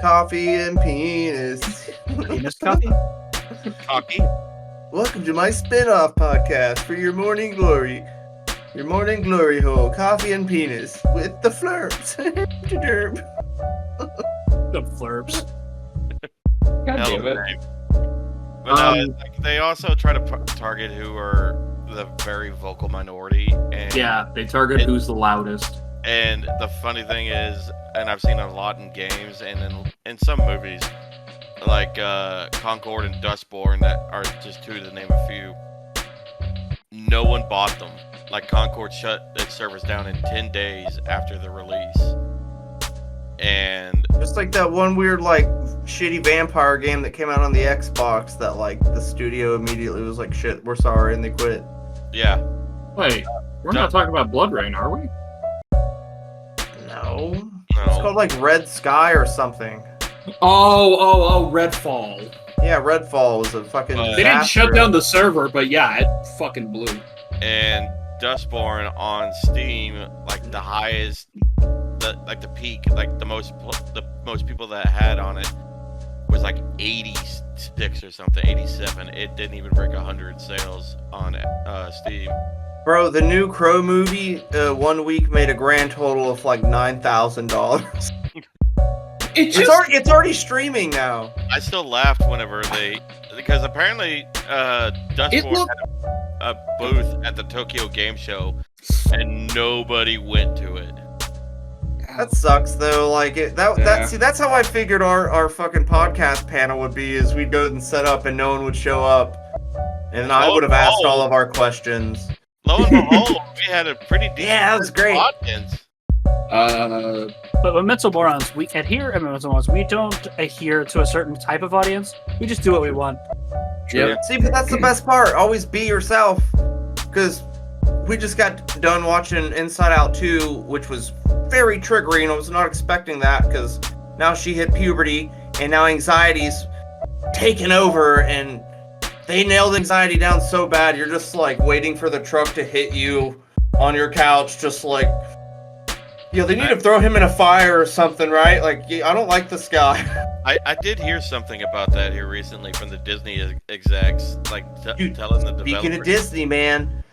Coffee and penis. Penis coffee. Hockey? Welcome to my spin-off podcast for your morning glory. Your morning glory hole. Coffee and penis with the flirt. The flirbs. God Hell damn of a it. name. But like, they also try to target who are the very vocal minority. And, Yeah, they target who's the loudest. And the funny thing is, and I've seen a lot in games and in some movies, like Concord and Dustborn, that are just two to name a few. No one bought them. Like Concord shut its servers down in 10 days after the release. And Just like that one weird, like, shitty vampire game that came out on the Xbox that, like, the studio immediately was like, shit, we're sorry, and they quit. yeah, Wait, we're not talking about Blood Rain, are we? No. It's no. called, like, Red Sky or something. Oh, Redfall. Yeah, Redfall was a fucking They They didn't shut disaster. down the server, but yeah, it fucking blew. And Dustborn on Steam, like the highest, the peak, like the most people that had on it was like 86 or something, 87. It didn't even break 100 sales on Steam. Bro, the new Crow movie, 1 week made a grand total of like $9,000. It's already streaming now. I still laughed whenever because apparently Dustborn had a booth at the Tokyo Game Show, and nobody went to it. That sucks though. Like that's how I figured our fucking podcast panel would be. Is we'd go and set up and no one would show up, and I would have asked all of our questions. Lo and behold, we had a pretty decent Yeah, that was great. audience. But mementomorons, we adhere at mementomorons. We don't adhere to a certain type of audience. We just do what we want. Yep. See, but that's the best part. Always be yourself. Because we just got done watching Inside Out 2, which was very triggering. I was not expecting that because now she hit puberty and now anxiety's taken over and they nailed anxiety down so bad. You're just like waiting for the truck to hit you on your couch, just like, they need to throw him in a fire or something, right? Like, I don't like this guy. I did hear something about that here recently from the Disney execs, like Dude, telling the developers. Speaking of Disney, man,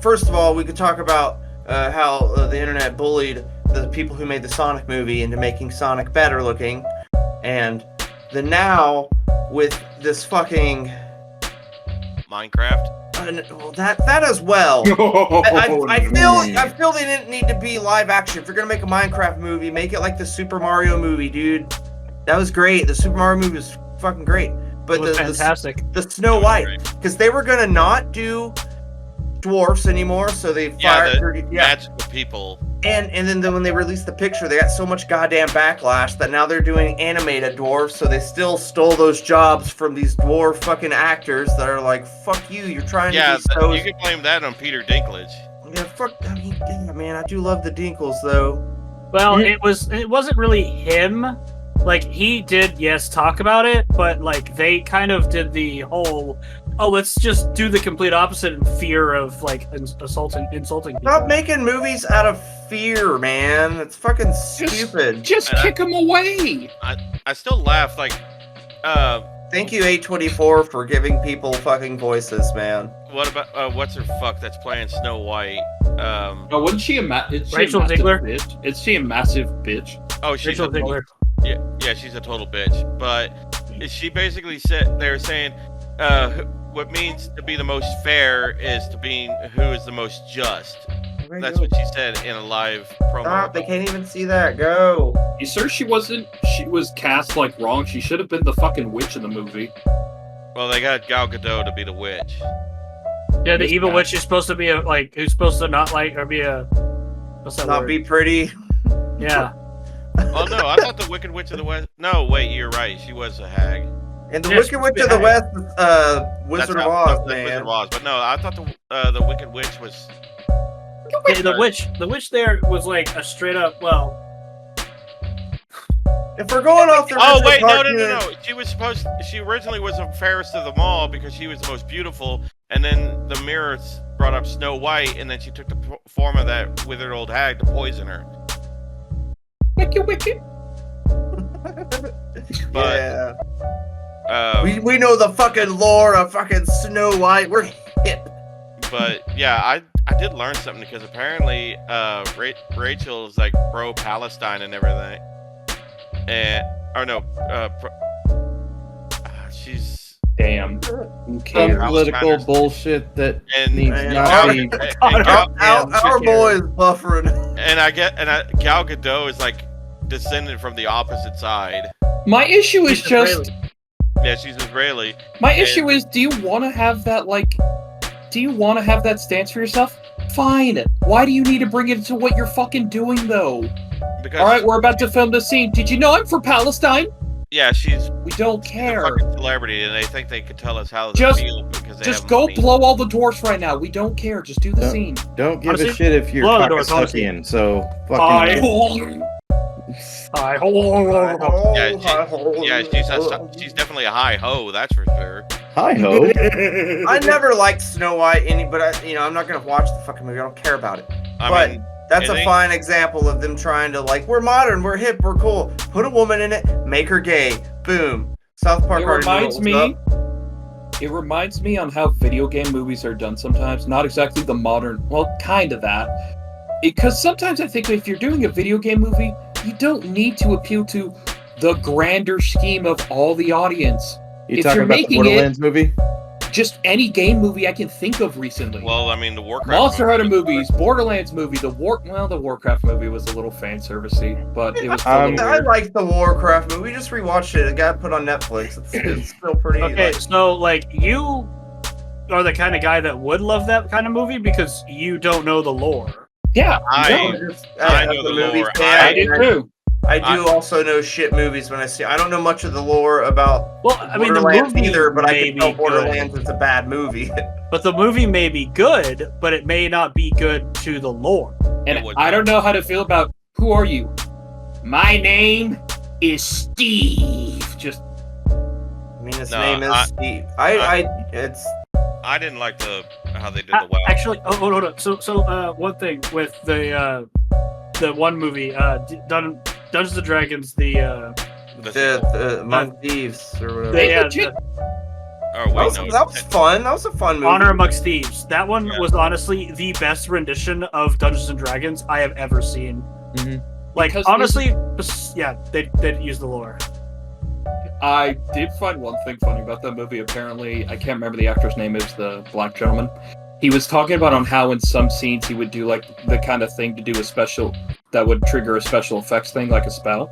first of all, we could talk about how the internet bullied the people who made the Sonic movie into making Sonic better looking, and now with this fucking Minecraft. that as well. I feel they didn't need to be live action. If you're gonna make a Minecraft movie, make it like the Super Mario movie, dude. That was great. The Super Mario movie was fucking great. But It was fantastic. the Snow White, because they were gonna not do dwarfs anymore, so they fired. Magical people. And then when they released the picture, they got so much goddamn backlash that now they're doing animated dwarfs, so they still stole those jobs from these dwarf fucking actors that are like, fuck you, you're trying to be so... You can blame that on Peter Dinklage. Yeah, damn, man, I do love the Dinkles, though. Well, it wasn't really him. Like, he did, yes, talk about it, but like they kind of did the whole, let's just do the complete opposite in fear of like insulting people. Stop making movies out of fear, man. It's fucking stupid. Just kick him away. I still laugh, like, Thank you, A24, for giving people fucking voices, man. what about, what's her fuck that's playing Snow White? Oh, wasn't she Rachel Ziegler? Bitch? Is she a massive bitch? Oh, she's Rachel Ziegler. Yeah, she's a total bitch. But she basically they were saying, what means to be the most fair is to be who is the most just. That's what she said in a live promo. Stop, they can't even see that. Go. You sure she wasn't? She was cast like wrong. She should have been the fucking witch in the movie. Well, they got Gal Gadot to be the witch. Yeah, the evil witch is supposed to be who's supposed to not like or be a what's that Not word? be pretty. Yeah. Oh no, I thought the Wicked Witch of the West. No, wait, you're right. She was a hag. And the Yeah, Wicked Witch of the West, Wizard of Oz, man. Wizard of Oz. But no, I thought the Wicked Witch was. The witch there was like a straight up, If we're going off the Oh original wait, cartoon, no. She originally was a fairest of them all because she was the most beautiful, and then the mirrors brought up Snow White, and then she took the form of that withered old hag to poison her. Wicked. But, yeah. We know the fucking lore of fucking Snow White. We're hip. But yeah, I did learn something because apparently Rachel is like pro Palestine and everything, and she's Damn. Who cares? Some political bullshit that and needs and not Gal- be. and Gal- Our boy is buffering. and Gal Gadot is like descended from the opposite side. My issue is She's just. Yeah, she's Israeli. My issue is, do you want to have that, like... Do you want to have that stance for yourself? Fine. Why do you need to bring it into what you're fucking doing, though? Because Alright, we're about to film this scene. Did you know I'm for Palestine? yeah, she's We don't a care. fucking celebrity, and they think they could tell us how they Just- feel because they Just have go money. blow all the doors right now. We don't care. Just do the Yeah. scene. Don't give Honestly, a shit if you're blow the doors, honestly. Caucasian. So I fucking. Yeah, she's definitely a high ho, that's for sure. Hi ho. I never liked Snow White, but I'm not gonna watch the fucking movie. I don't care about it. I But mean, that's it a ain't- fine example of them trying to like, we're modern, we're hip, we're cool. Put a woman in it, make her gay. Boom. South Park It already knew reminds what was me. up. It reminds me on how video game movies are done sometimes. Not exactly the modern, well, kind of that. Because sometimes I think if you're doing a video game movie, you don't need to appeal to the grander scheme of all the audience. You If talking you're about the making it- Borderlands movie? Just any game movie I can think of recently. well, I mean, the Warcraft Monster Hunter movie- movies, Borderlands movie, the Warcraft movie was a little fan servicey, but it was still a little I weird. like the Warcraft movie. We just rewatched it. It got put on Netflix. It's still pretty. Okay, like- so like you are the kind of guy that would love that kind of movie because you don't know the lore. Yeah, I know as the a movie lore. fan, I did too. I do also know shit movies when I see. I don't know much of the lore about Well, I mean, the Borderlands movie either, but I may can tell be Borderlands is a bad movie. But the movie may be good, but it may not be good to the lore. And It would I be. don't know how to feel about who are you? My name is Steve. Just I mean, his No, name is I- Steve. It's I didn't like how they did the WoW. Actually, hold on. So one thing with the one movie, Dungeons and Dragons, the Among Thieves or whatever. they had legit- Oh, that, wait, was, no. that was fun. That was a fun movie. Honor Amongst Thieves. That one Yeah. was honestly the best rendition of Dungeons and Dragons I have ever seen. Mhm. Like Because honestly, yeah, they use the lore. I did find one thing funny about that movie. Apparently, I can't remember the actor's name. Is the black gentleman. He was talking about on how in some scenes he would do like the kind of thing to do a special that would trigger a special effects thing, like a spell.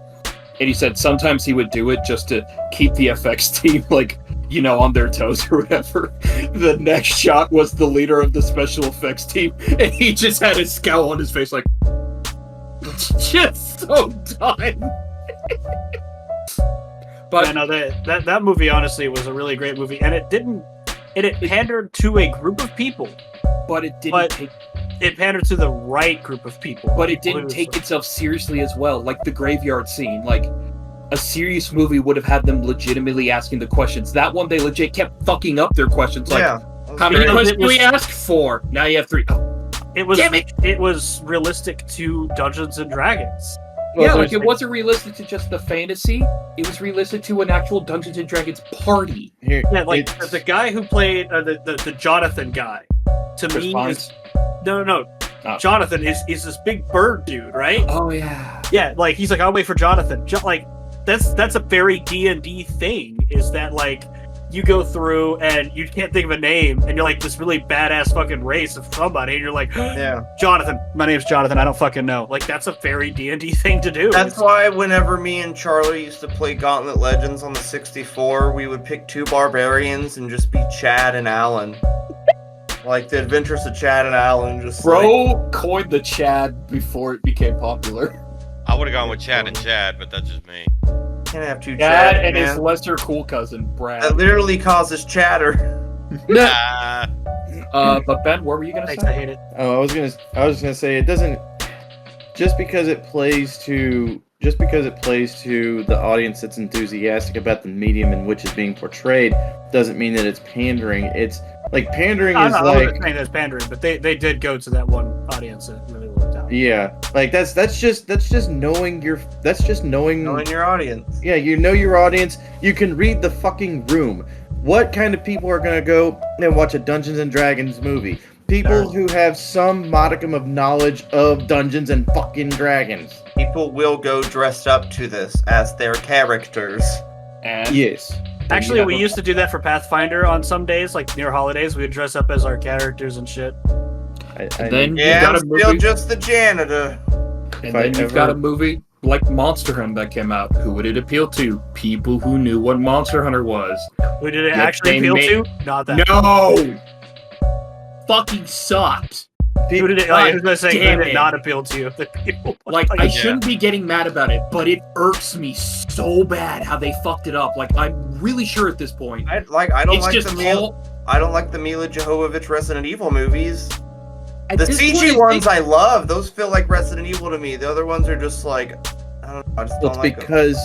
And he said sometimes he would do it just to keep the FX team like, you know, on their toes or whatever. The next shot was the leader of the special effects team, and he just had a scowl on his face, like, just so done. But Yeah, no, that movie honestly was a really great movie, and it pandered to a group of people. but it didn't But- take. It pandered to the right group of people. But it didn't take itself seriously as well. Like the graveyard scene, like a serious movie would have had them legitimately asking the questions. That one, they legit kept fucking up their questions. Like, Yeah. how many Because questions it do we was- ask for? Now you have 3. Oh, It was damn it! it was realistic to Dungeons and Dragons. Yeah, like it wasn't realistic to just the fantasy. It was realistic to an actual Dungeons and Dragons party. Here, Yeah, like it's- the guy who played the Jonathan guy. To me, Response. is, no. Oh. Jonathan is this big bird dude, right? Oh yeah. Yeah, like he's like, I'll wait for Jonathan. Like that's a very D&D thing. Is that like you go through and you can't think of a name, and you're like this really badass fucking race of somebody, and you're like, Yeah. Jonathan. My name's Jonathan. I don't fucking know. Like that's a very D&D thing to do. That's why whenever me and Charlie used to play Gauntlet Legends on the 64, we would pick 2 barbarians and just be Chad and Alan. Like the adventures of Chad and Alan, just like, Bro coined the Chad before it became popular. I would have gone with Chad and Chad, but that's just me. can't have 2 Chad Chads, and his man. lesser cool cousin Brad. That literally causes chatter. But Ben, what were you gonna Thanks, I say? hate it. Oh, I was gonna say it doesn't. Just because it plays to just because it plays to the audience that's enthusiastic about the medium in which it's being portrayed doesn't mean that it's pandering. It's like pandering is I'm like not saying that's pandering, but they did go to that one audience that really worked out. yeah, like that's just knowing your Knowing your audience. Yeah, you know your audience. You can read the fucking room. What kind of people are gonna go and watch a Dungeons and Dragons movie? People who have some modicum of knowledge of Dungeons and fucking Dragons. People will go dressed up to this as their characters. And Yes. Actually, we used to do that for Pathfinder on some days, like near holidays. We would dress up as our characters and shit. then Yeah, you've got I'm a still movie, just the janitor. and if I then you've got ever- a movie like Monster Hunter that came out. Who would it appeal to? People who knew what Monster Hunter was. Who did it Yeah, actually they appeal made- to? Not that. No! Fucking sucked. Who did it? God Like, who's gonna say who damn did it. it not appeal to? The people. Like, I Yeah. shouldn't be getting mad about it, but it irks me so bad how they fucked it up. Like, I'm really sure at this point. I don't It's like just the Mila Jovovich Resident Evil movies. at The this CG point, ones I love. Those feel like Resident Evil to me. The other ones are just like, I don't know. I just Well, don't it's like them. because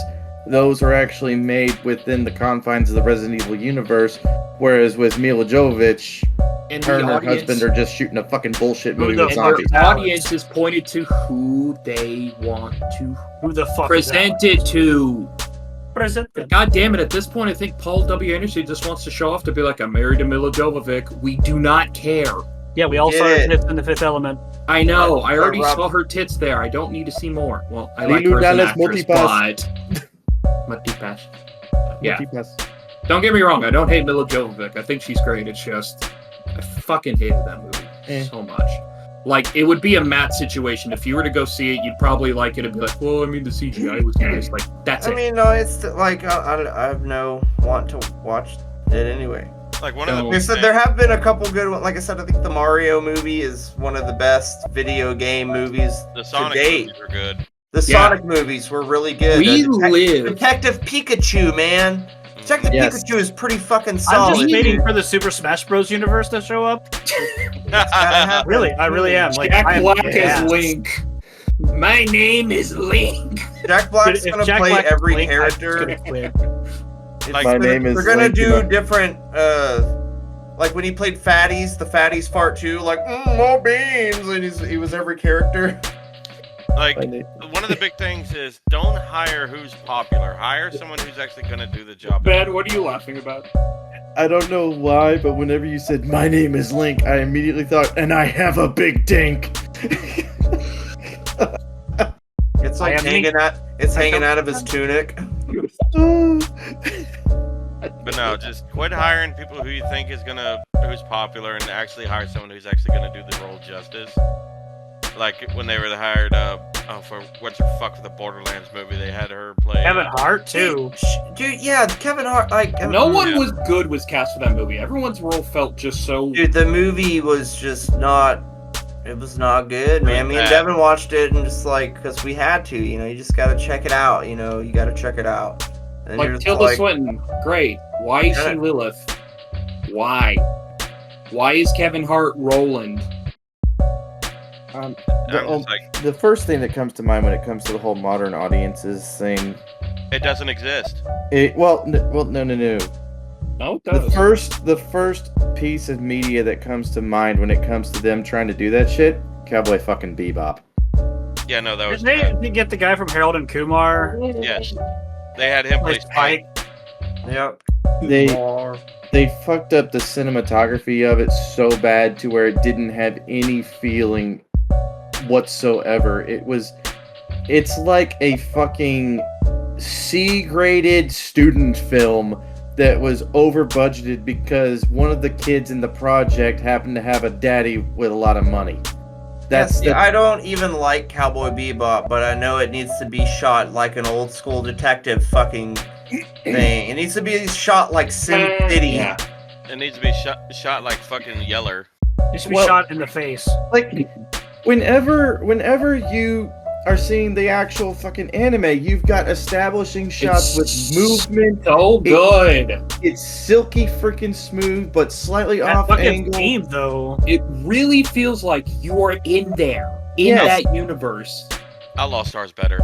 those are actually made within the confines of the Resident Evil universe, whereas with Mila Jovovich, and her the and her audience, husband are just shooting a fucking bullshit Who movie the with fuck zombies. is the Alex. audience is pointed to who they want to Who the fuck present is it to. that? Present them. God damn it, at this point, I think Paul W. Anderson just wants to show off to be like, I'm married to Mila Jovovich. We do not care. Yeah, we all Get saw it. it in The Fifth Element. I know. I already Rob- saw her tits there. I don't need to see more. Well, I like Lilu her as an Dallas actress, Multipass. but... Multipass. Yeah. Don't get me wrong. I don't hate Mila Jovovich. I think she's great. It's just... I fucking hated that movie so much. Like, it would be a Matt situation. If you were to go see it, you'd probably like it and be like, well, I mean, the CGI was nice. Like, that's I it. mean, no, it's like I have no want to watch it anyway. Like one of the No. Like I said, there have been a couple good ones. Like I said, I think the Mario movie is one of the best video game movies the to Sonic date. movies are good. The Yeah. Sonic movies were really good. We Detec- live. Detective Pikachu, man. Detective Yes. Pikachu is pretty fucking I'm solid. just waiting for the Super Smash Bros. Universe to show up. gotta happen. Really, I really am. Like, Jack I am Black gassed. as Link. My name is Link. Jack Black's If gonna Jack play Black is every Link, I'm character. gonna quit. It's My gonna- name is They're gonna Link, do you know. different. Like when he played Fatties, the Fatties part 2, like more beans, and he was every character. Like one of the big things is don't hire who's popular. Hire someone who's actually gonna do the job. Ben, what are you laughing about? I don't know why, but whenever you said my name is Link, I immediately thought, and I have a big dink. It's I like am hanging out. It's hanging out of his tunic. But no, just quit hiring people who you think who's popular, and actually hire someone who's actually gonna do the role justice. Like when they were hired, for what's her fuck for the Borderlands movie, they had her play Kevin Hart too. Dude, yeah, Kevin Hart. Like No one Yeah. was good was cast for that movie. Everyone's role felt just so. Dude, the movie was just not. It was not good, man. Me and bad. Devin watched it and just like, because we had to, you know, you just gotta check it out. You know, you gotta check it out. And Like you're just Tilda like, Swinton, great. Why is she Yeah. Lilith? Why? Why is Kevin Hart Roland? I'm just like, The first thing that comes to mind when it comes to the whole modern audiences thing, it doesn't exist. no. No, it The does. first piece of media that comes to mind when it comes to them trying to do that shit, Cowboy fucking Bebop. Yeah, no, that was Did they get the guy from Harold and Kumar? yes. They had him play Like Spike. Spike. yep. They fucked up the cinematography of it so bad to where it didn't have any feeling whatsoever. It's like a fucking C-graded student film that was over budgeted because one of the kids in the project happened to have a daddy with a lot of money. That's Yes, I don't even like Cowboy Bebop, but I know it needs to be shot like an old school detective fucking thing. It needs to be shot like Sin City. Yeah. It needs to be shot like fucking Yeller. It should be Well- shot in the face. like whenever you are seeing the actual fucking anime, you've got establishing shots It's with movement. So good. It's silky freaking smooth, but slightly That off fucking angle. theme, though. It really feels like you are in there, in Yes. that universe. Outlaw Star's better.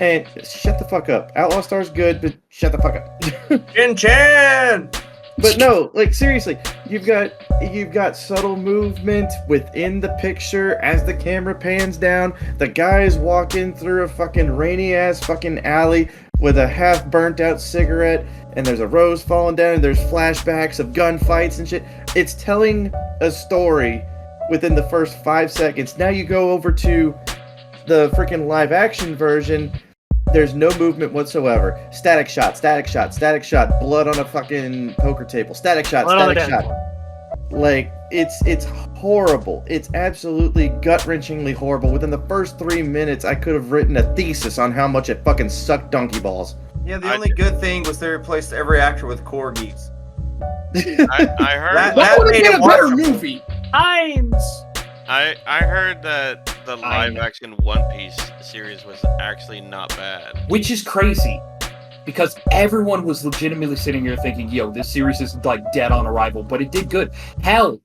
And shut the fuck up. Outlaw Star's good, but shut the fuck up. Jin-chan! But no, like seriously, you've got subtle movement within the picture as the camera pans down. The guy is walking through a fucking rainy ass fucking alley with a half burnt out cigarette, and there's a rose falling down, and there's flashbacks of gunfights and shit. It's telling a story within the first 5 seconds. Now you go over to the freaking live action version. There's no movement whatsoever. Static shot, static shot, static shot. Blood on a fucking poker table. Static shot, Blood static shot. Like, it's horrible. It's absolutely gut-wrenchingly horrible. Within the first 3 minutes, I could have written a thesis on how much it fucking sucked donkey balls. Yeah, the only good thing was they replaced every actor with corgis. I heard That would made have it been a better watchable. movie. Heinz! I heard that the live action One Piece series was actually not bad. Which is crazy. Because everyone was legitimately sitting here thinking, yo, this series is like dead on arrival, but it did good. Hell,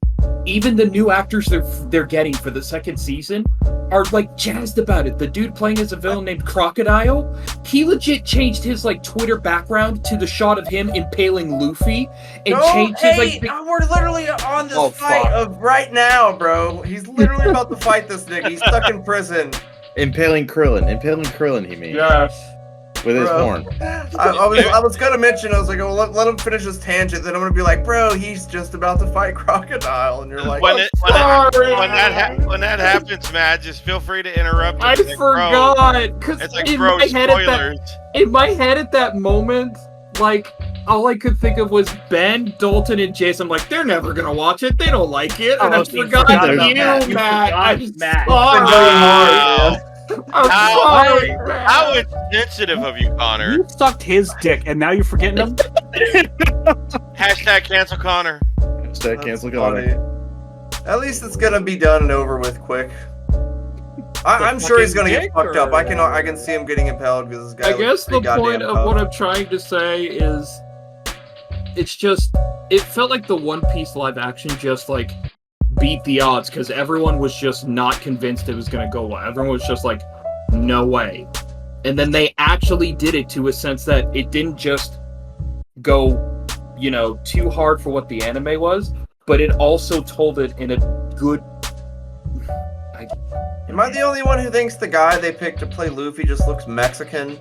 even the new actors they're getting for the second season are like jazzed about it. The dude playing as a villain named Crocodile, he legit changed his like Twitter background to the shot of him impaling Luffy and changed his like we're literally on this Oh, fight fuck. of right now, bro. He's literally about to fight this nigga. He's stuck in prison. Impaling Krillin, he means. Yes. With his Bro. horn. I was gonna mention, I was like, oh, let him finish his tangent, then I'm gonna be like, bro, he's just about to fight Crocodile, and you're like, When oh, that happens, Matt, just feel free to interrupt. I It's like, bro, forgot because It's like, in bro, my head spoilers. in my head at that moment, like all I could think of was Ben, Dalton, and Jason. I'm like, they're never gonna watch it. They don't like it. And Oh, I you forgot forgot you, about Matt. You Matt. forgot I'm Matt. sorry. I'm How- sorry, Matt. How insensitive of you, Connor. You sucked his dick, and now you're forgetting him? Hashtag cancel Connor. Hashtag cancel Connor. funny. At least it's gonna be done and over with quick. I'm sure he's gonna get dick, fucked up. or- I can see him getting impaled because this guy. I guess the point of what I'm trying to say is, it's just, it felt like the One Piece live action just like beat the odds because everyone was just not convinced it was going to go well. Everyone was just like, no way. And then they actually did it to a sense that it didn't just go, you know, too hard for what the anime was, but it also told it in a good. Am I the only one who thinks the guy they picked to play Luffy just looks Mexican?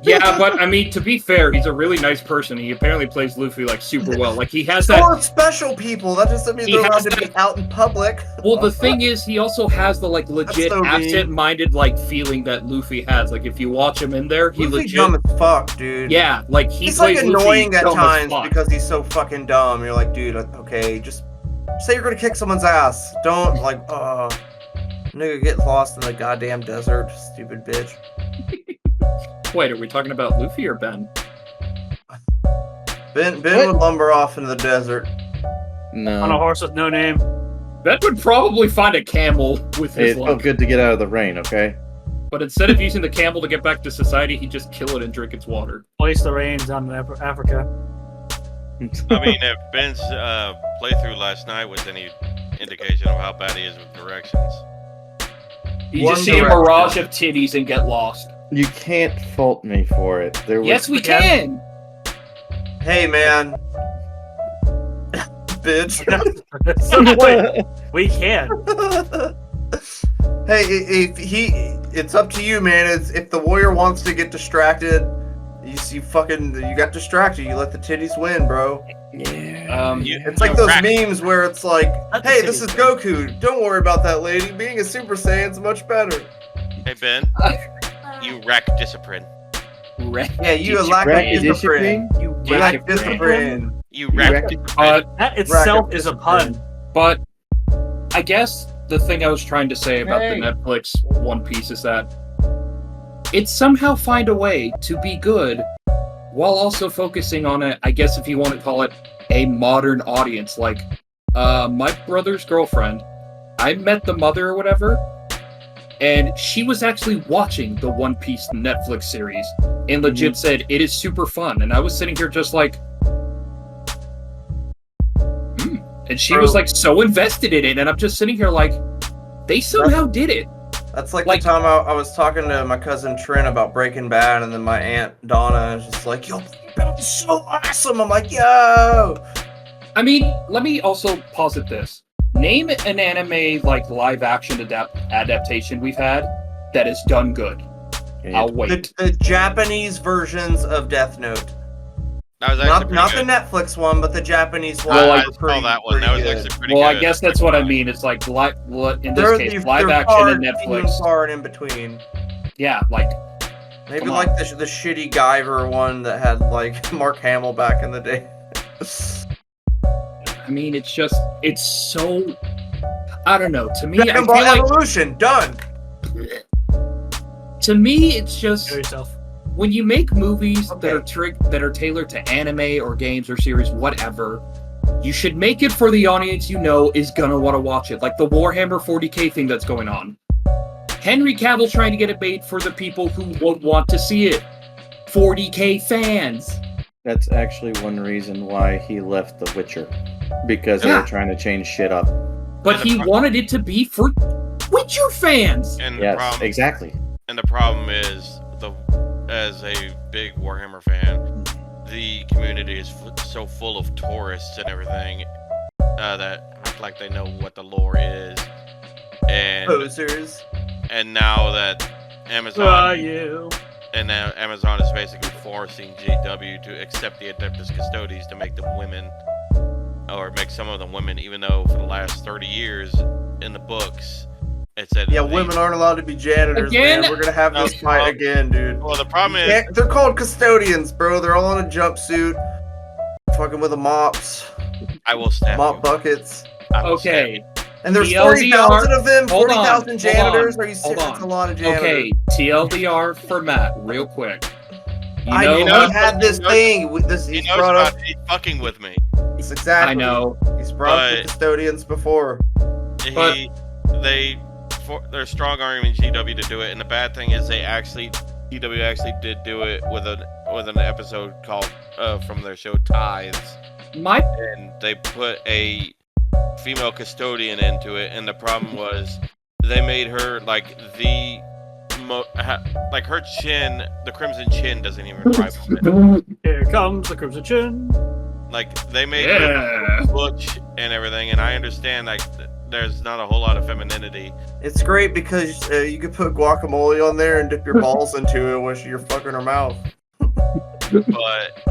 Yeah, but I mean, to be fair, he's a really nice person. He apparently plays Luffy like super well. Like he has that. Or special people. That doesn't mean He they're allowed has to be that- out in public. Well, the thing is, he also has the like legit so mean. absent-minded like feeling that Luffy has. Like if you watch him in there, he Luffy legit. dumb as fuck, dude. Yeah, like he He's like plays Luffy annoying at dumb as times fuck. because he's so fucking dumb. You're like, dude, okay, just say you're gonna kick someone's ass. Don't like, nigga, get lost in the goddamn desert, stupid bitch. Wait, are we talking about Luffy or Ben? Ben What? would lumber off into the desert. On a No. horse with no name. Ben would probably find a camel with Hey, his it felt luck, good to get out of the rain, okay? but instead of using the camel to get back to society, he'd just kill it and drink its water. Place the reins on Africa. I mean, if Ben's playthrough last night was any indication of how bad he is with directions. You One just see a direction. mirage of titties and get lost. You can't fault me for it. There was Yes, we again. can. Hey, man. Bitch. Wait, we can. Hey, it's up to you, man. If the warrior wants to get distracted, you got distracted. You let the titties win, bro. Yeah. It's like those Rack- memes where it's like, Not the hey, this titties, is Goku. Don't worry about that lady. Being a Super Saiyan's much better. Hey Ben, you rack discipline. Yeah, you Did lack rack of discipline. You You lack rack discipline. You rack rack- discipline. That itself is a pun. But I guess the thing I was trying to say about Hey. the Netflix One Piece is that it somehow find a way to be good while also focusing on a, I guess if you want to call it, a modern audience. Like, my brother's girlfriend, I met the mother or whatever, and she was actually watching the One Piece Netflix series and legit said it is super fun. And I was sitting here just like, and she was like so invested in it, and I'm just sitting here like, they somehow did it. That's like Like- the time I was talking to my cousin Trent about Breaking Bad, and then my aunt Donna is just like, "Yo, Breaking Bad is so awesome." I'm like, "Yo." I mean, let me also posit this. Name an anime like live action adaptation we've had that is done good. I'll wait. The Japanese versions of Death Note. That was actually Not pretty the good. Netflix one, but the Japanese one. Well, I were saw pretty- that one. That was pretty actually good. pretty Well, good. I guess that's what I mean. It's like in this They're case, the- live they're action far and few Netflix. and far and in between. Yeah, like Maybe Come like on. the shitty Guyver one that had like Mark Hamill back in the day. I mean, it's so. I don't know. To me, I Dragon feel Ball like Evolution done. to me, it's just Kill yourself. when you make movies Okay. that are tailored to anime or games or series, whatever. You should make it for the audience you know is gonna want to watch it, like the Warhammer 40k thing that's going on. Henry Cavill trying to get it made for the people who would want to see it. 40k fans. That's actually one reason why he left The Witcher. Because they Yeah. were trying to change shit up. But And the he wanted it to be for Witcher fans. And the Yes, problem, exactly. and the problem is, as a big Warhammer fan, the community is so full of tourists and everything that act like they know what the lore is, and Posers. and now that Amazon now Amazon is basically forcing GW to accept the Adeptus Custodes to make them women, or make some of them women, even though for the last 30 years in the books it said Yeah, women aren't allowed to be janitors, Again? man. We're gonna have this No, fight again, dude. Well, the problem is, They're called custodians, bro. They're all in a jumpsuit, fucking with the mops, I will stab mop you. buckets. I will stab Okay, you. And there's TLDR 40,000 of them. Hold on, 40,000 hold janitors. on, Are you hold serious? on. That's a lot of janitors. okay. TLDR for Matt, real quick. I know, know he had this he knows- thing. This He he's knows brought about up. it. He's fucking with me. It's exactly. I know. He's brought up the But- custodians before. But- They're strong arming GW to do it, and the bad thing is GW actually did do it with an episode called from their show Tithes, My and they put a female custodian into it, and the problem was they made her like like her chin, the crimson chin doesn't even rival it. Here comes the Crimson Chin. Like they made her butch and everything, and I understand like there's not a whole lot of femininity. It's great because you could put guacamole on there and dip your balls into it when you're fucking her mouth. But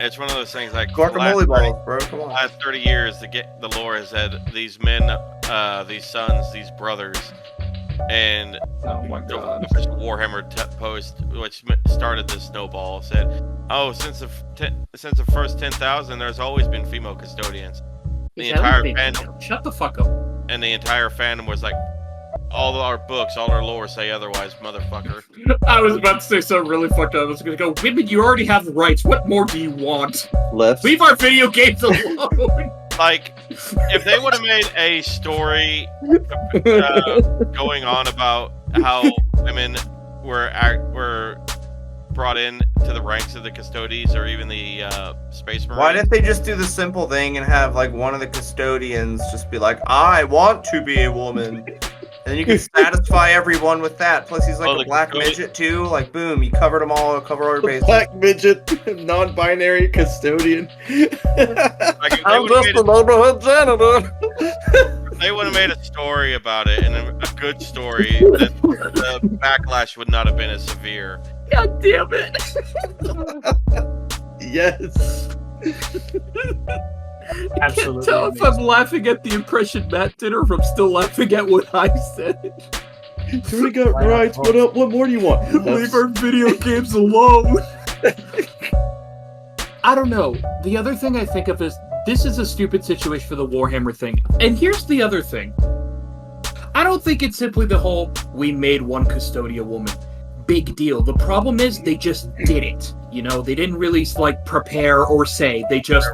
it's one of those things like Guacamole balls, bro. Come on. last 30 years the lore has said these men, these sons, these brothers, and oh my the god. official Warhammer post, which started this snowball, said, "Oh, since the first 10,000, there's always been female custodians." The entire fandom, Shut the fuck up. and the entire fandom was like, "All our books, all our lore say otherwise, motherfucker." I was about to say something really fucked up. I was gonna go, women, you already have rights. What more do you want? Left. Leave our video games alone. Like, if they would have made a story going on about how women were brought in to the ranks of the Custodes or even the Space Marines. Why didn't they just do the simple thing and have like one of the custodians just be like, "I want to be a woman," and then you can satisfy everyone with that. Plus, he's like Oh, a the black custodian- midget too. Like, boom, you covered them all, cover all your bases. Black midget, non-binary custodian. Like, if they I'm would've just made a neighborhood janitor. if they would have made a story about it, and a good story, the backlash would not have been as severe. God damn it. Yes. Absolutely. Tell if I'm laughing at the impression Matt did or if I'm still laughing at what I said. You already got rights. What up? What more do you want? Leave our video games alone. I don't know. The other thing I think of is this is a stupid situation for the Warhammer thing. And here's the other thing. I don't think it's simply the whole we made one Custodia woman. Big deal. The problem is they just did it. You know, they didn't really like prepare or say. They just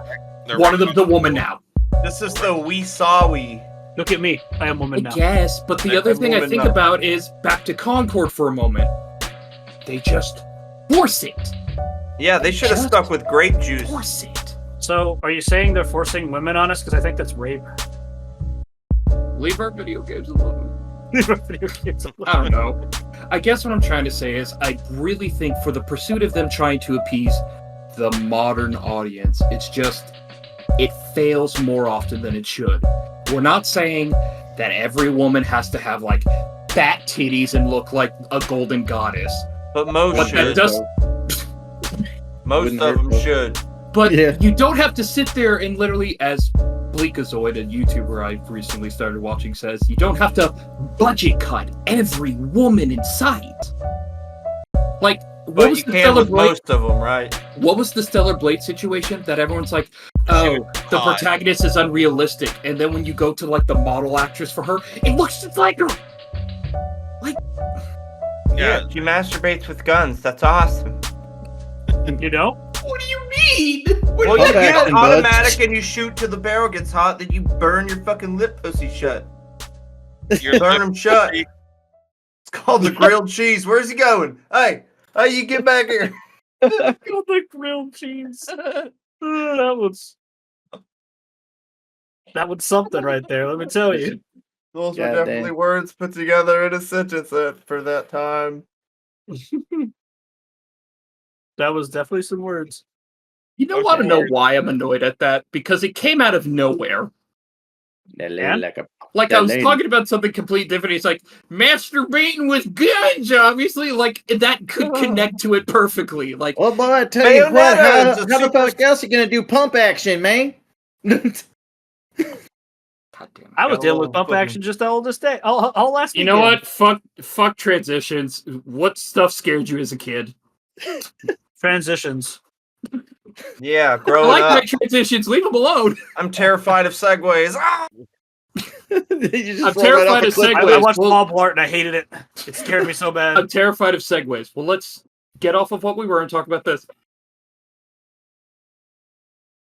They're wanted them the woman now. This is the we saw we. Look at me. I am woman now. Yes, but the Like other a thing I woman think now. about is back to Concord for a moment. They just force it. Yeah, they should have Just- stuck with grape juice. Force it. So, are you saying they're forcing women on us? Because I think that's rape. Leave our video games alone. Video games. I don't know. I guess what I'm trying to say is I really think for the pursuit of them trying to appease the modern audience, it fails more often than it should. We're not saying that every woman has to have like fat titties and look like a golden goddess. But most But that should. does, Most Wouldn't of hurt, them though. should. but Yeah. you don't have to sit there and literally, as Bleakazoid, a YouTuber I recently started watching, says, you don't have to budget cut every woman in sight. Like, what But was you the can Stellar with Blade? most of them, right? What was the Stellar Blade situation that everyone's like, oh, the hot. protagonist is unrealistic, and then when you go to like the model actress for her, it looks just like her. Yeah. She masturbates with guns. That's awesome. You know? What do you mean? Well, you Pump get action, it bud. automatic and you shoot till the barrel gets hot, then you burn your fucking lip pussy shut. You're Burn them shut. It's called the grilled cheese. Where's he going? Hey, you get back here. God, the grilled cheese. That was something right there. Let me tell you. Those were God definitely damn. words put together in a sentence for that time. That was definitely some words. You know, want to know why I'm annoyed at that? Because it came out of nowhere. That lady And? like a Like, That I was lady. talking about something completely different. He's like, masturbating with guns, obviously. Like, that could connect to it perfectly. Like, Well, boy, I tell you what, Bayonetta how is a the super- fuck else you gonna do pump action, man? goddamn. I was dealing with Oh, bump fucking- action just all this day. All last You know weekend. what? Fuck transitions. What stuff scared you as a kid? Transitions. Yeah, I growing like my up, transitions. Leave them alone. I'm terrified of segways. Ah! You just I'm roll right off terrified a of cliff. I Segways. watched Well- Paul Blart and I hated it. It scared me so bad. I'm terrified of segues. Well, let's get off of what we were and talk about this.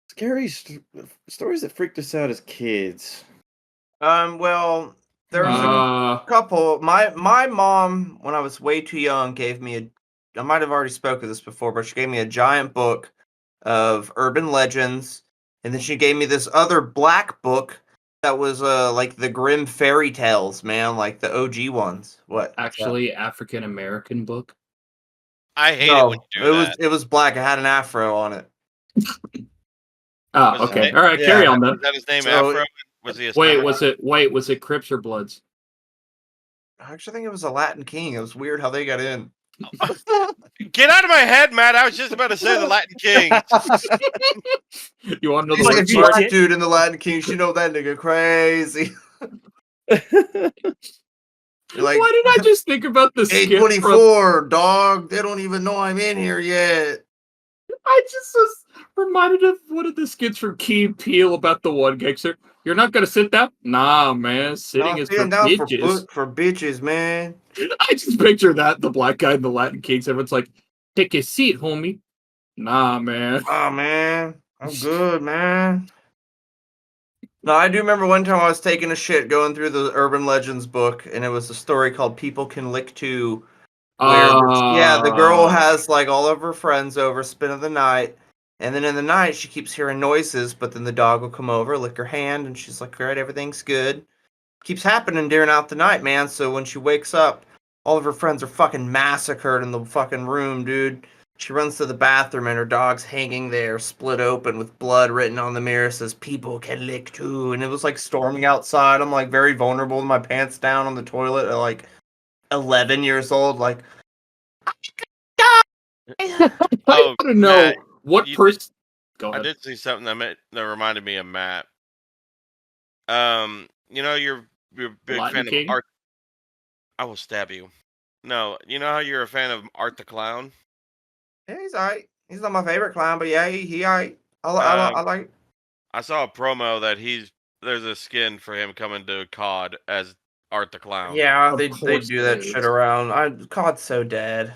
Scary stories that freaked us out as kids. Well, there was a Uh, couple. My mom, when I was way too young, gave me a. I might have already spoken this before, but she gave me a giant book of urban legends, and then she gave me this other black book that was like the grim fairy tales, man, like the OG ones. What? actually, African American book. I hate it No, when you do that. it was black. It had an afro on it. Oh, Was his okay. name- All right, yeah. carry on then. Was that his name, So- Afro? Was he a Wait, Spanish? was it Crips or Bloods? I actually think it was a Latin king. It was weird how they got in. Get out of my head, Matt. I was just about to say the Latin King. You want to know He's the like, worst if you part? black dude in the Latin king, you know that nigga crazy. You're like, Why did I just think about the skit from... 824, dog. They don't even know I'm in here yet. I just was reminded of one of the skits from Key and Peele about the one gangster. You're not gonna sit down? Nah, man. Sitting is for Sitting down bitches. for bitches, man. I just picture that, the black guy in the Latin Kings. Everyone's like, take a seat, homie. Nah, man. Oh, man. I'm good, man. No, I do remember one time I was taking a shit going through the Urban Legends book, and it was a story called People Can Lick Too. Where the girl has like all of her friends over spending the night, and then in the night she keeps hearing noises, but then the dog will come over, lick her hand, and she's like, alright, everything's good. Keeps happening during out the night, man. So when she wakes up, all of her friends are fucking massacred in the fucking room, dude. She runs to the bathroom and her dog's hanging there, split open with blood written on the mirror, says, people can lick too. And it was like storming outside. I'm like very vulnerable with my pants down on the toilet at like 11 years old. Like, I Oh, want to know Matt, what you person... Go I ahead. did see something that reminded me of Matt. You know you're a big Latin fan King? of Art. I will stab you. No, you know how you're a fan of Art the Clown? yeah, he's alright. He's not my favorite clown, but yeah, he alright. I like. I saw a promo that there's a skin for him coming to COD as Art the Clown. Yeah, Of they course do there that is. shit around. COD's so dead.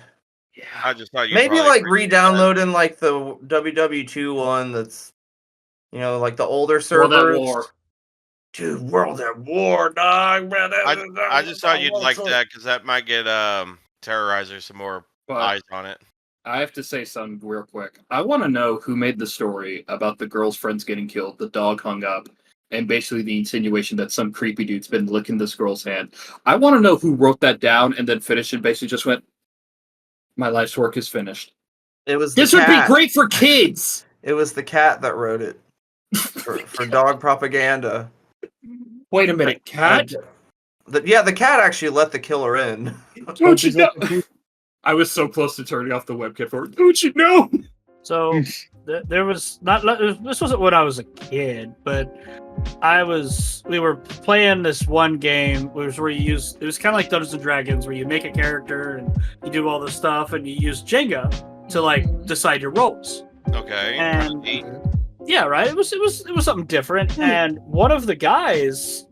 I just thought you Maybe like re-downloading like the WW2 one that's, you know, like the older World at servers. War. Dude, World at War, dog. Man, I just thought you'd like that because that might get Terrorizer some more But eyes on it. I have to say something real quick. I want to know who made the story about the girl's friends getting killed, the dog hung up, and basically the insinuation that some creepy dude's been licking this girl's hand. I want to know who wrote that down and then finished and basically just went, "My life's work is finished." It was the This would be cat. great for kids. It was the cat that wrote it for dog propaganda. Wait a minute, cat? The cat actually let the killer in. Don't you know? I was so close to turning off the webcam for it. Don't you know? So there was not. This wasn't when I was a kid, but we were playing this one game. It was kind of like Dungeons and Dragons, where you make a character and you do all this stuff, and you use Jenga to like decide your roles. Okay. And yeah, right. It was something different. And one of the guys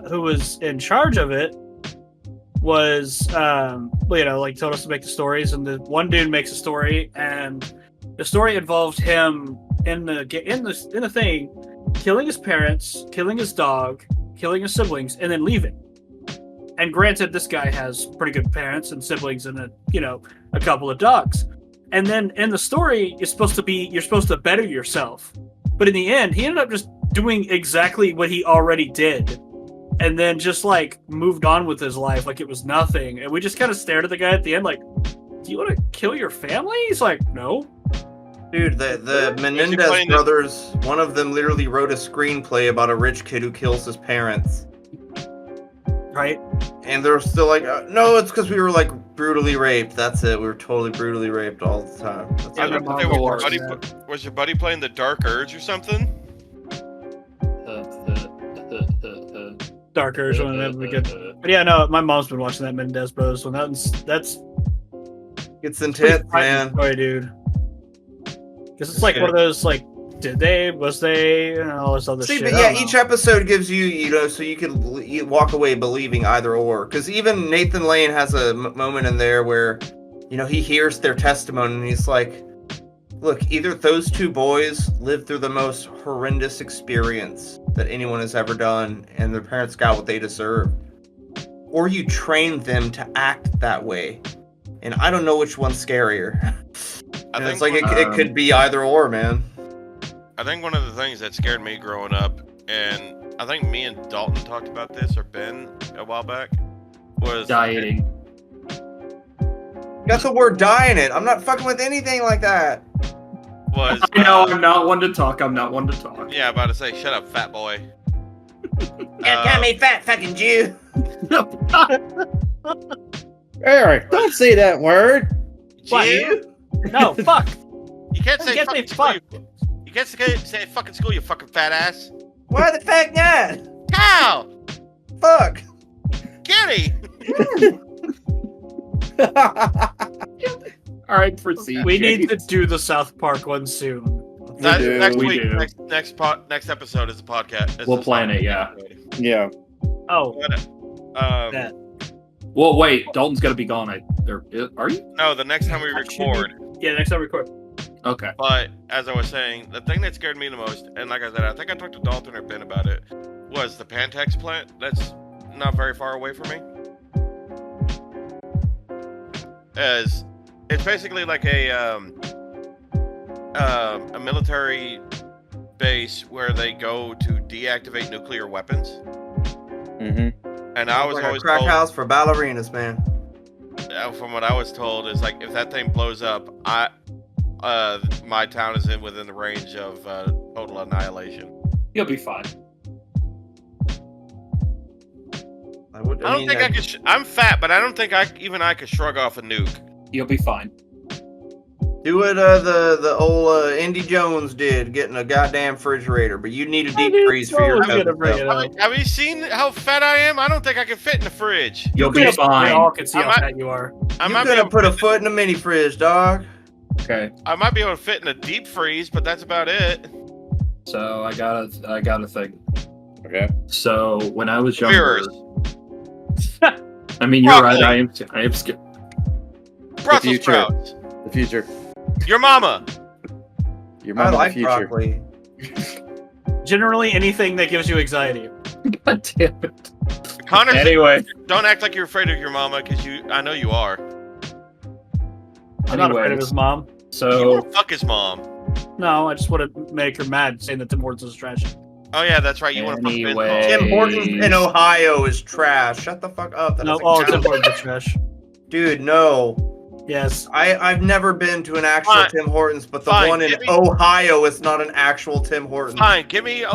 who was in charge of it was like told us to make the stories, and the one dude makes a story, and the story involved him in the thing killing his parents, killing his dog, killing his siblings, and then leaving. And granted, this guy has pretty good parents and siblings and a couple of dogs. And then in the story, you're supposed to better yourself. But in the end, he ended up just doing exactly what he already did. And then just like moved on with his life like it was nothing. And we just kind of stared at the guy at the end like, "Do you want to kill your family?" He's like, "No." Dude, the Menendez brothers, one of them literally wrote a screenplay about a rich kid who kills his parents. Right? And they're still like, no, it's because we were like brutally raped. That's it. We were totally brutally raped all the time. That's I it. was gonna say, was your buddy playing the Dark Urge or something? Dark Urge one, that would be good. But yeah, no, my mom's been watching that Menendez Brothers one. That's It's intense, man. Story, dude. Because it's like one of those like, was they, and all this other shit. But yeah, each episode gives you, so you can walk away believing either or. Because even Nathan Lane has a moment in there where, he hears their testimony and he's like, look, either those two boys lived through the most horrendous experience that anyone has ever done and their parents got what they deserved, or you trained them to act that way. And I don't know which one's scarier. I think it's like it could be either or, man. I think one of the things that scared me growing up, and I think me and Dalton talked about this, or Ben, a while back, was dieting. That's the word "die" in it. I'm not fucking with anything like that. Was I know I'm not one to talk. Yeah, about to say, shut up, fat boy. Can't call me fat fucking Jew. Eric, don't say that word. Jew? No, fuck. You can't say Get me fucking school. fucked. You can't say fucking school, you fucking fat ass. Why the fuck not? How? Fuck. Kitty. All right, proceed. We need to do the South Park one soon. Next we week, do. next episode is a podcast. We'll plan it, yeah. Yeah. Oh, Um, Well, wait, Dalton's got to be gone. Are you? no, the next time we record. yeah, next time we record. Okay. But as I was saying, the thing that scared me the most, and like I said, I think I talked to Dalton or Ben about it, was the Pantex plant. That's not very far away from me. As it's basically like a military base where they go to deactivate nuclear weapons. Mm-hmm. And I was like always a crack told, house for ballerinas, man. from what I was told, is like if that thing blows up, my town is within the range of total annihilation. You'll be fine. I don't think I could. I'm fat, but I don't think I could shrug off a nuke. You'll be fine. Do what the old Indy Jones did, getting a goddamn refrigerator, but you need a deep freeze for your stuff. Have you seen how fat I am? I don't think I can fit in the fridge. You'll be fine. We all can see how fat you are. I You might could be have able put to a foot in a mini fridge, dog. Okay. I might be able to fit in a deep freeze, but that's about it. So I got a thing. Okay. So when I was younger, Mirrors. I mean, you're Broccoli. right. I am scared. Brussels future. sprouts. The future. Your mama. Your I mom like in the future. broccoli. Generally, anything that gives you anxiety. God damn it. Connor, Anyway, don't act like you're afraid of your mama, because I know you are. I'm not afraid of his mom. You so wanna fuck his mom. No, I just want to make her mad saying that Tim Hortons is trash. Oh yeah, that's right. You want to fuck Ben Anyway. Paul. Tim Hortons in Ohio is trash. Shut the fuck up. That No, doesn't all count. Tim Hortons is trash. Dude, no. Yes. I've never been to an actual Fine. Tim Hortons, but the Fine, one in give me- Ohio is not an actual Tim Hortons. Fine, give me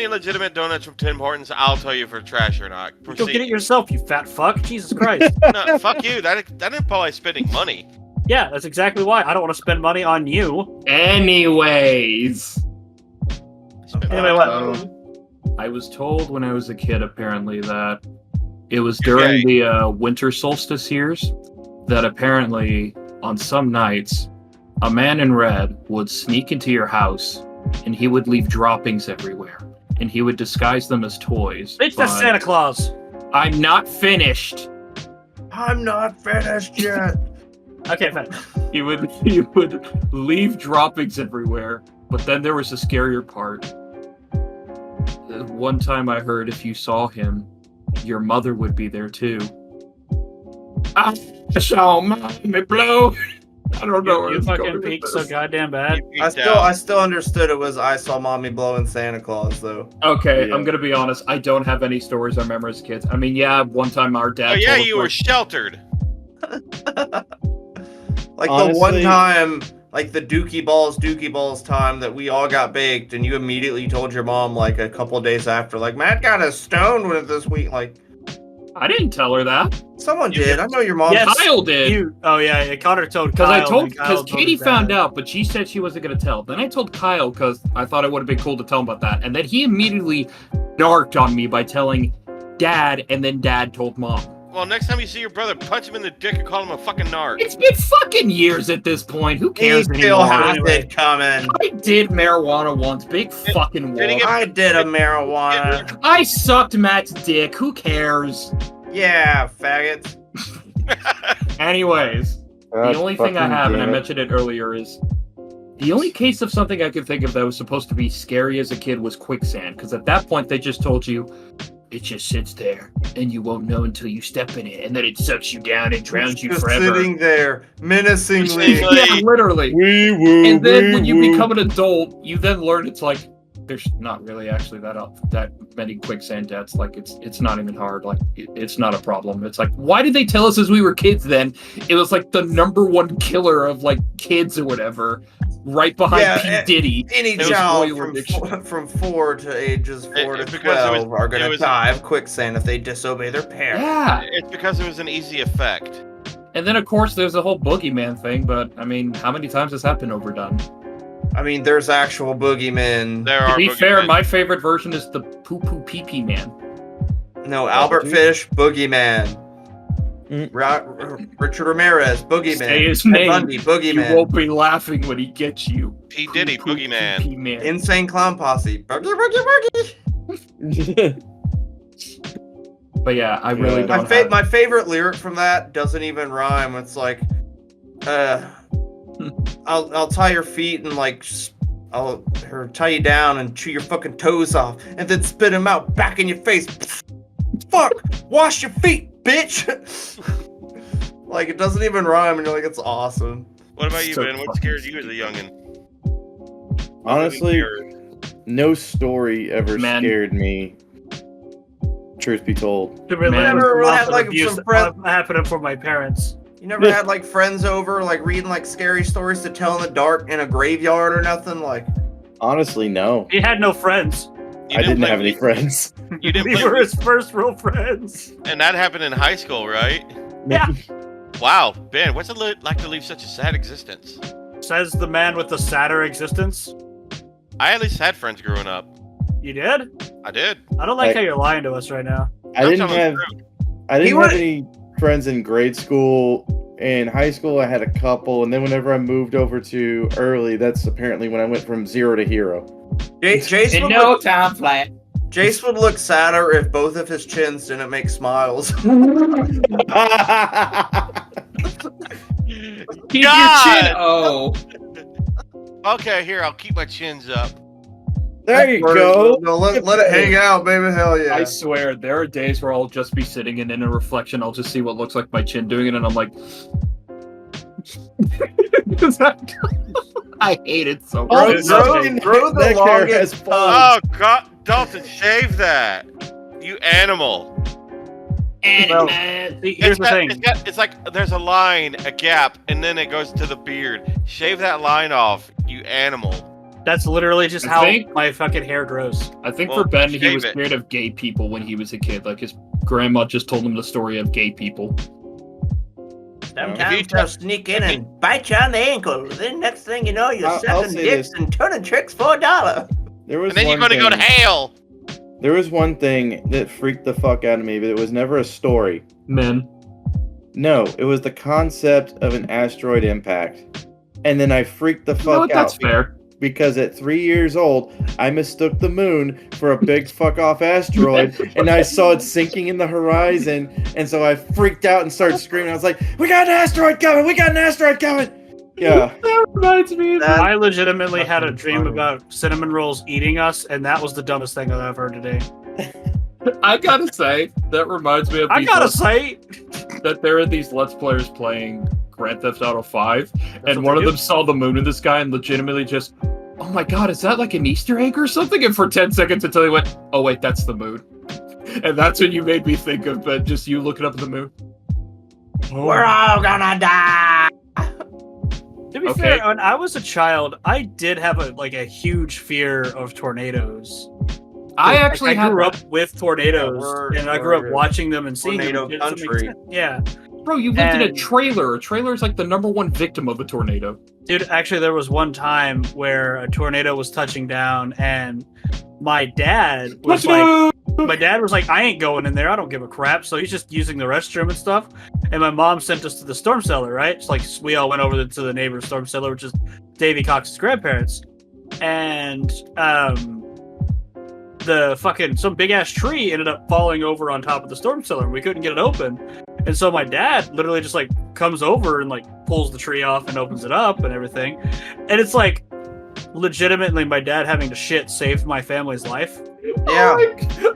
legitimate donuts from Tim Hortons. I'll tell you if they're trash or not. Go get it Proceed. yourself, you fat fuck. Jesus Christ. No, fuck you. That implies spending money. Yeah, that's exactly why. I don't want to spend money on you. Anyways. Anyway, what? I was told when I was a kid, apparently, that it was during the winter solstice years that apparently on some nights, a man in red would sneak into your house and he would leave droppings everywhere. And he would disguise them as toys. It's the but Santa Claus. I'm not finished. I'm not finished yet. Okay, fine. He would leave droppings everywhere. But then there was a scarier part. One time I heard if you saw him, your mother would be there too. I saw mommy blow. I don't know. You fucking peaked so goddamn bad. I still understood it was I saw mommy blowing Santa Claus though. Okay, Yeah. I'm gonna be honest. I don't have any stories I remember as kids. I mean, yeah, one time our dad. Oh yeah, told us, you were like, sheltered. Like the one Honestly- time, like the Dookie Balls time that we all got baked, and you immediately told your mom like a couple days after, like Matt got us stoned with this week. Like I didn't tell her that. someone did. I know your mom. Yes. Kyle did. Oh yeah, Connor told Because Kyle. because Katie found out, but she said she wasn't gonna tell. Then I told Kyle because I thought it would have been cool to tell him about that, and then he immediately narked on me by telling Dad, and then Dad told Mom. Well, next time you see your brother, punch him in the dick and call him a fucking narc. It's been fucking years at this point. Who He cares still anymore? has it coming. I did marijuana once. Big fucking Did he wolf. get- I did a marijuana. I sucked Matt's dick. Who cares? Yeah, faggots. Anyways, the only thing I fucking have, and I damn it. mentioned it earlier, is the only case of something I could think of that was supposed to be scary as a kid was quicksand. Because at that point, they just told you it just sits there, and you won't know until you step in it, and then it sucks you down and drowns you Just forever. sitting there menacingly. Yeah, literally. We woo, And then we when you woo. become an adult, you then learn it's like there's not really actually that many quicksand deaths. Like it's not even hard. Like it's not a problem. It's like, why did they tell us as we were kids then? It was like the #1 killer of like kids or whatever, right behind Yeah, P. Diddy. Any It was child oil addiction. from 4 to ages 4 to It's because it 12 are it gonna was- die of quicksand if they disobey their parents. Yeah. It's because it was an easy effect. And then of course there's the whole boogeyman thing, but I mean, how many times has that been overdone? I mean, there's actual boogeymen. There To are be fair, boogeymen. my favorite version is the poo poo pee pee man. No, Albert dude. Fish, boogeyman. Mm. Richard Ramirez, boogeyman. Say his Ted name. Bundy, You boogeyman. won't be laughing when he gets you. P. Diddy, Poo poo boogeyman. pee pee man. Insane Clown Posse. Boogie, boogie, boogie. But yeah, I really Yeah. don't. have- My favorite lyric from that doesn't even rhyme. It's like, I'll tie your feet and like, or tie you down and chew your fucking toes off, and then spit them out back in your face. Fuck! Wash your feet, bitch! Like it doesn't even rhyme, and you're like, it's awesome. What about you, So Ben? What fucking scared you as a youngin? Honestly, no story ever Man. scared me. Truth be told. To really Man. Never lots had, of like, abuse some friend- happening for my parents. You never had like friends over, like reading like scary stories to tell in the dark in a graveyard or nothing? Like, Honestly, no. He had no friends. You I didn't play have any Wii- friends. You didn't We play were Wii- his first real friends. and that happened in high school, right? Yeah. Wow, Ben, what's it like to live such a sad existence? Says the man with the sadder existence. I at least had friends growing up. You did? I did. I don't like Like- how you're lying to us right now. I I'm didn't telling have the truth. I didn't He have would- any friends in grade school. In high school, I had a couple, and then whenever I moved over to early, that's apparently when I went from 0 to hero. Jace In would, no look, time flat. Jace would look sadder if both of his chins didn't make smiles. Keep God! your chin. Oh, Okay, here, I'll keep my chins up. There you go. No, let it hang out, baby. Hell yeah. I swear, there are days where I'll just be sitting and in a reflection, I'll just see what looks like my chin doing it, and I'm like, I hate it so Grow, much. grow the That hair has longest fallen. Oh God, Dalton, shave that. You animal. Well, see, here's the thing. It's like there's a line, a gap, and then it goes to the beard. Shave that line off, you animal. That's literally just how my fucking hair grows. I think Well, for Ben, he shave was it. scared of gay people when he was a kid. Like his grandma just told him the story of gay people. Sometimes they'll sneak in and bite you on the ankle. Then next thing you know, you're I'll sucking say dicks this. and turning tricks for $1. There was And then you're one gonna go to thing- hell. There was one thing that freaked the fuck out of me, but it was never a story. Men. No, it was the concept of an asteroid impact. And then I freaked the You know what? fuck That's out fair. because at 3 years old, I mistook the moon for a big fuck off asteroid, and I saw it sinking in the horizon, and so I freaked out and started screaming. I was like, "We got an asteroid coming! We got an asteroid coming!" Yeah. That reminds me of I legitimately had a fucking dream funny. about cinnamon rolls eating us, and that was the dumbest thing that I've heard today. I gotta say, that reminds me of I these gotta Let's- say, that there are these Let's Players playing Grand Theft Auto 5, and what one they of do. them saw the moon in the sky and legitimately just, oh my god, is that like an Easter egg or something? And for 10 seconds until he went, oh wait, that's the moon. And that's when you made me think of just you looking up at the moon. We're all gonna die. to be Okay. fair, when I was a child, I did have a huge fear of tornadoes. I actually I grew had up with tornadoes, Yeah, and I grew up we're watching them and seeing tornado them. It doesn't make country. sense. Yeah, Bro, you lived in a and- trailer. A trailer is like the #1 victim of a tornado. dude. Actually, there was one time where a tornado was touching down, and my dad was like, I ain't going in there. I don't give a crap. So he's just using the restroom and stuff. And my mom sent us to the storm cellar, right? It's like we all went over to the neighbor's storm cellar, which is Davy Cox's grandparents. And the fucking some big ass tree ended up falling over on top of the storm cellar, and we couldn't get it open. And so my dad literally just like comes over and like pulls the tree off and opens it up and everything. And it's like legitimately my dad having to shit saved my family's life. Yeah.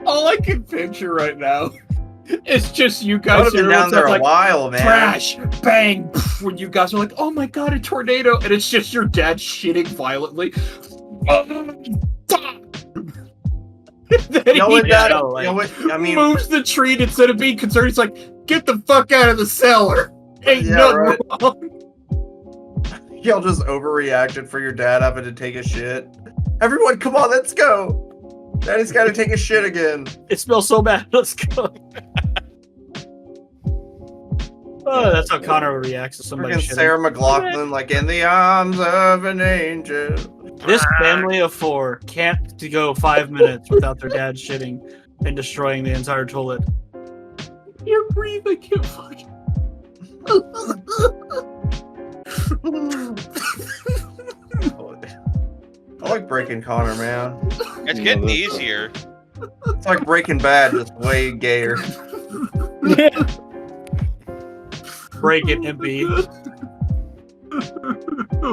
All I can picture right now is just you I guys would have been here down with there that, a like, while, man. crash, bang, pff, when you guys are like, oh my god, a tornado, and it's just your dad shitting violently. Then You know what, he Dad? like- You know what? I mean, moves the tree, and instead of being concerned, he's like, get the fuck out of the cellar. Ain't Yeah, nothing right. wrong. y'all just overreacted for your dad having to take a shit. Everyone, come on, let's go. Daddy's got to take a shit again. It smells so bad. Let's go. Oh, that's how Connor reacts to somebody Freaking shitting. Sarah McLachlan, like in the arms of an angel. This family of 4 can't go 5 minutes without their dad shitting and destroying the entire toilet. You're breathing, you fucking. I like Breaking Connor, man. It's You getting know, that's easier. It's like Breaking Bad, just way gayer. Break it, MP.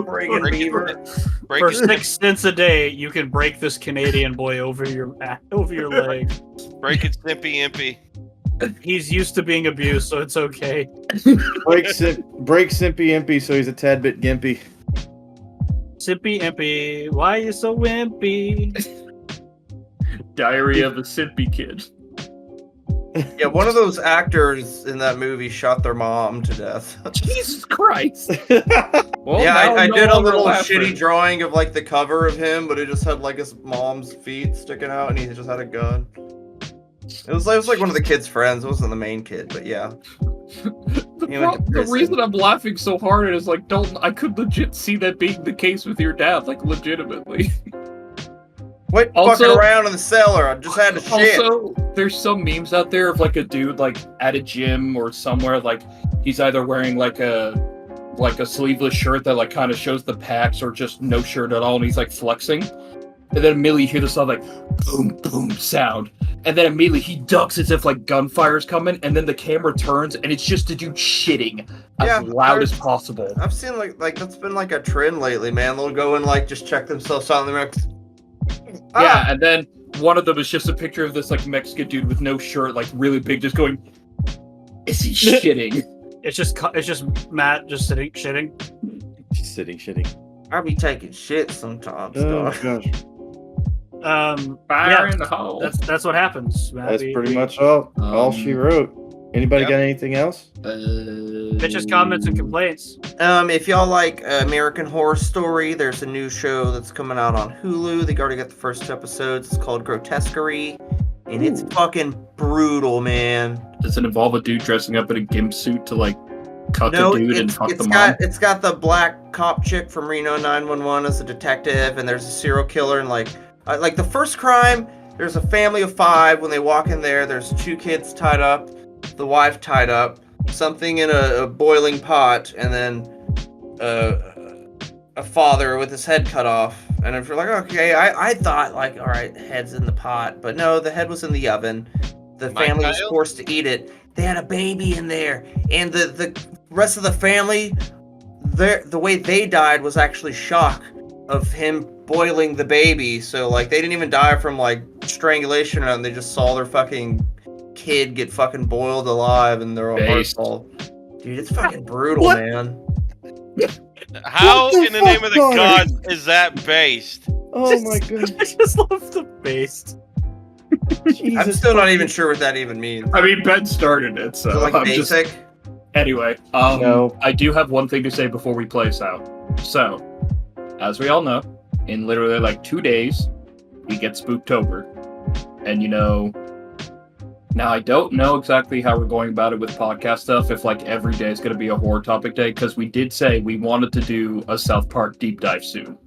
Breaking Break it. Beaver. Break For it, 6 cents a day, you can break this Canadian boy over your leg. break it, Simpy Impy. He's used to being abused, so it's okay. break Simpy Impy so he's a tad bit gimpy. Sippy Impy, why you so wimpy? Diary of a Simpy Kid. Yeah, one of those actors in that movie shot their mom to death. Jesus Christ. Well, Yeah, now I I'm no did a longer little laughing. shitty drawing of like the cover of him, but it just had like his mom's feet sticking out, and he just had a gun. It was like one of the kid's friends. It wasn't the main kid, but yeah. He went to The prison. reason I'm laughing so hard is like, Dalton, I could legit see that being the case with your dad, like legitimately. Quit Also- fucking around in the cellar. I just had to shit. Also, there's some memes out there of like a dude like at a gym or somewhere, like he's either wearing like a sleeveless shirt that like kind of shows the pecs or just no shirt at all, and he's like flexing. And then immediately you hear the sound like boom, boom sound. And then immediately he ducks as if like gunfire's coming, and then the camera turns and it's just a dude shitting Yeah, as loud as there's- possible. I've seen like that's been like a trend lately, man. They'll go and like just check themselves out in the mirror. Yeah, and then one of them is just a picture of this like Mexican dude with no shirt, like really big, just going, is he shitting? It's just Matt just sitting shitting. Just sitting shitting. I'll be taking shit sometimes. Oh dog. gosh. Fire in the hole. That's what happens. Matt. That's pretty much all she wrote. Anybody Yep. got anything else? Bitches, comments, and complaints. If y'all like American Horror Story, there's a new show that's coming out on Hulu. They already got the first 2 episodes. It's called Grotesquerie, and it's fucking brutal, man. Does it involve a dude dressing up in a gimp suit to like cuck a dude and fuck the mom? It's got the black cop chick from Reno 911 as a detective, and there's a serial killer, and like the first crime, there's a family of 5. When they walk in there, there's 2 kids tied up, the wife tied up, something in a boiling pot, and then a father with his head cut off. And if you're like, okay, I thought like, all right, head's in the pot, but no, the head was in the oven. The family was forced to eat it. They had a baby in there, and the rest of the family, the way they died was actually shock of him boiling the baby. So like they didn't even die from like strangulation, and they just saw their fucking kid get fucking boiled alive, and their hearts fall. Dude, it's fucking brutal, man. How in the name of the Connor? gods is that based? Oh my god. I just love the based. I'm still not even sure what that even means. I mean, Ben started it, so Is it like I'm just... basic? Anyway, No. I do have one thing to say before we play this out. So, as we all know, in literally like 2 days, we get Spooktober. And you know, now I don't know exactly how we're going about it with podcast stuff, if like every day is going to be a horror topic day, because we did say we wanted to do a South Park deep dive soon.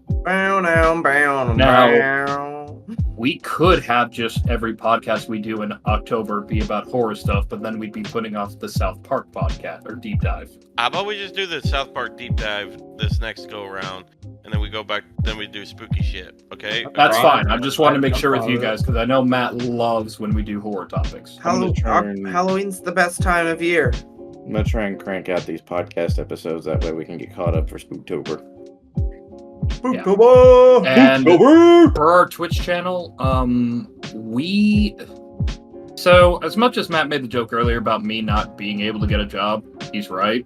We could have just every podcast we do in October be about horror stuff, but then we'd be putting off the South Park podcast or deep dive. How about we just do the South Park deep dive this next go around, and then we go back, then we do spooky shit, okay? That's Right. fine. I just want to make sure with you Right. guys, because I know Matt loves when we do horror topics. I'm gonna try and- Halloween's the best time of year. I'm gonna try and crank out these podcast episodes. That way we can get caught up for Spooktober. Spooktober! And Spooktober! for our Twitch channel, so as much as Matt made the joke earlier about me not being able to get a job, he's right.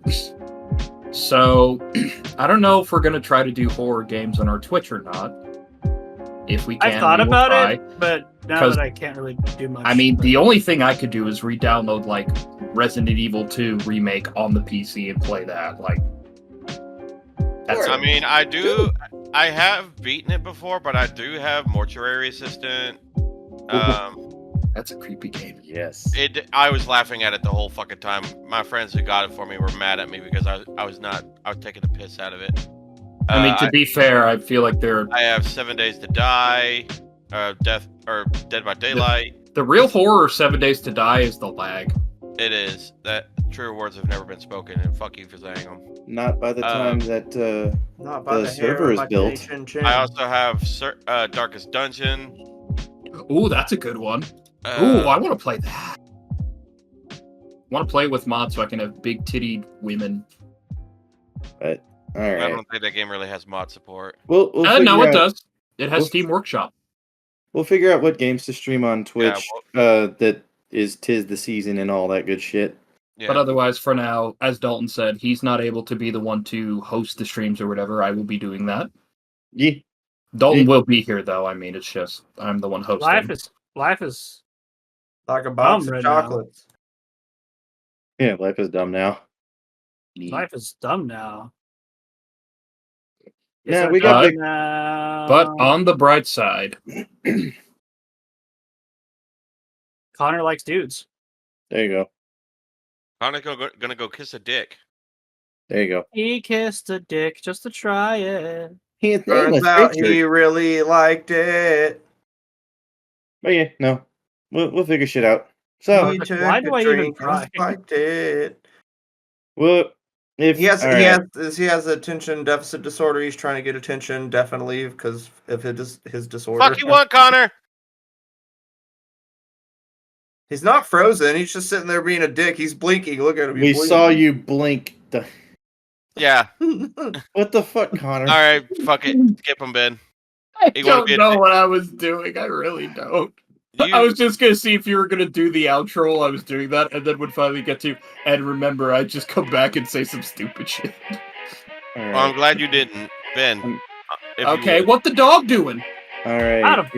So I don't know if we're gonna try to do horror games on our Twitch or not. If we can, I thought we will about try. it, but now 'Cause- that I can't really do much. I mean, the only thing I could do is re-download like Resident Evil 2 remake on the PC and play that. Like, that's I it. mean, I have beaten it before, but I do have Mortuary Assistant. That's a creepy game. Yes. I was laughing at it the whole fucking time. My friends who got it for me were mad at me because I was taking the piss out of it. I mean, to be fair, I feel like I have 7 Days to Die, Dead by Daylight. the real horror of 7 Days to Die is the lag. It is that true words have never been spoken, and fuck you for saying them. Not by the time that Not by the the hair server of is my built. chin. I also have Darkest Dungeon. Ooh, that's a good one. Uh, Ooh, I want to play that. I want to play with mods so I can have big tittied women. All I right. don't think that game really has mod support. We'll No, figure it out- does. It has Well- Steam Workshop. We'll figure out what games to stream on Twitch. Yeah, That is 'tis the season and all that good shit. Yeah. But otherwise, for now, as Dalton said, he's not able to be the one to host the streams or whatever. I will be doing that. Yeah. Dalton Yeah. will be here, though. I mean, it's just I'm the one hosting. life is Like a box Right of now. chocolates. Yeah, life is dumb now. life is dumb now. Yeah, It's we got dumb big- now. But on the bright side, Connor likes dudes. There you go. I'm gonna go kiss a dick. There you go. He kissed a dick just to try it. Turns out he really liked it. But yeah, no. We'll figure shit out. So, He took why do a I even drink and try? liked it. well, if He has all right. he has attention deficit disorder. He's trying to get attention definitely because of his disorder. Fuck you want, Connor? He's not frozen. He's just sitting there being a dick. He's blinking. Look at him. we saw you blink. Yeah. What the fuck, Connor? All right. Fuck it. Skip him, Ben. I You wanna don't be a know dick? what I was doing. I really don't. You, I was just gonna see if you were gonna do the outro while I was doing that, and then would finally get to and remember I'd just come back and say some stupid shit. All well, I'm right. glad you didn't, Ben. If you Okay, would. what the dog doing? All right. Adam.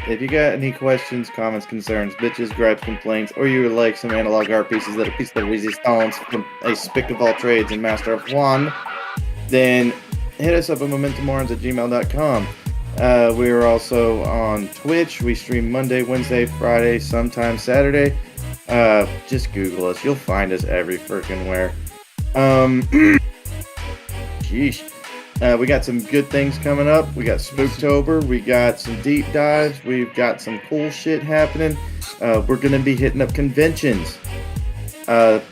if you got any questions, comments, concerns, bitches, gripes, complaints, or you would like some analog art pieces that are piece de resistance from a spick of all trades and master of one, then hit us up at mementomorons@gmail.com. We are also on Twitch. We stream Monday, Wednesday, Friday, sometimes Saturday. Just Google us. You'll find us every freaking where. Sheesh. We got some good things coming up. We got Spooktober. We got some deep dives. We've got some cool shit happening. We're going to be hitting up conventions. Our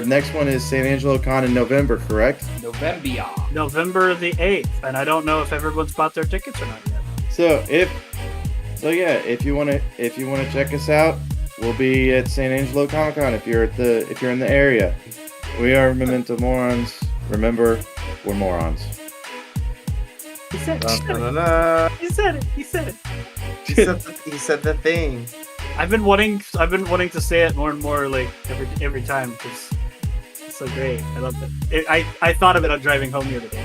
next one is San Angelo Con in November, correct? November the 8th, and I don't know if everyone's bought their tickets or not yet. So if you wanna check us out, we'll be at San Angelo Comic Con if you're in the area. We are Memento Morons. Remember, we're morons. He said it. Da-da-da-da. He said it. He said it. He said the thing. I've been wanting to say it more and more, like every time, because it's so great. I love it. I thought of it on driving home the other day.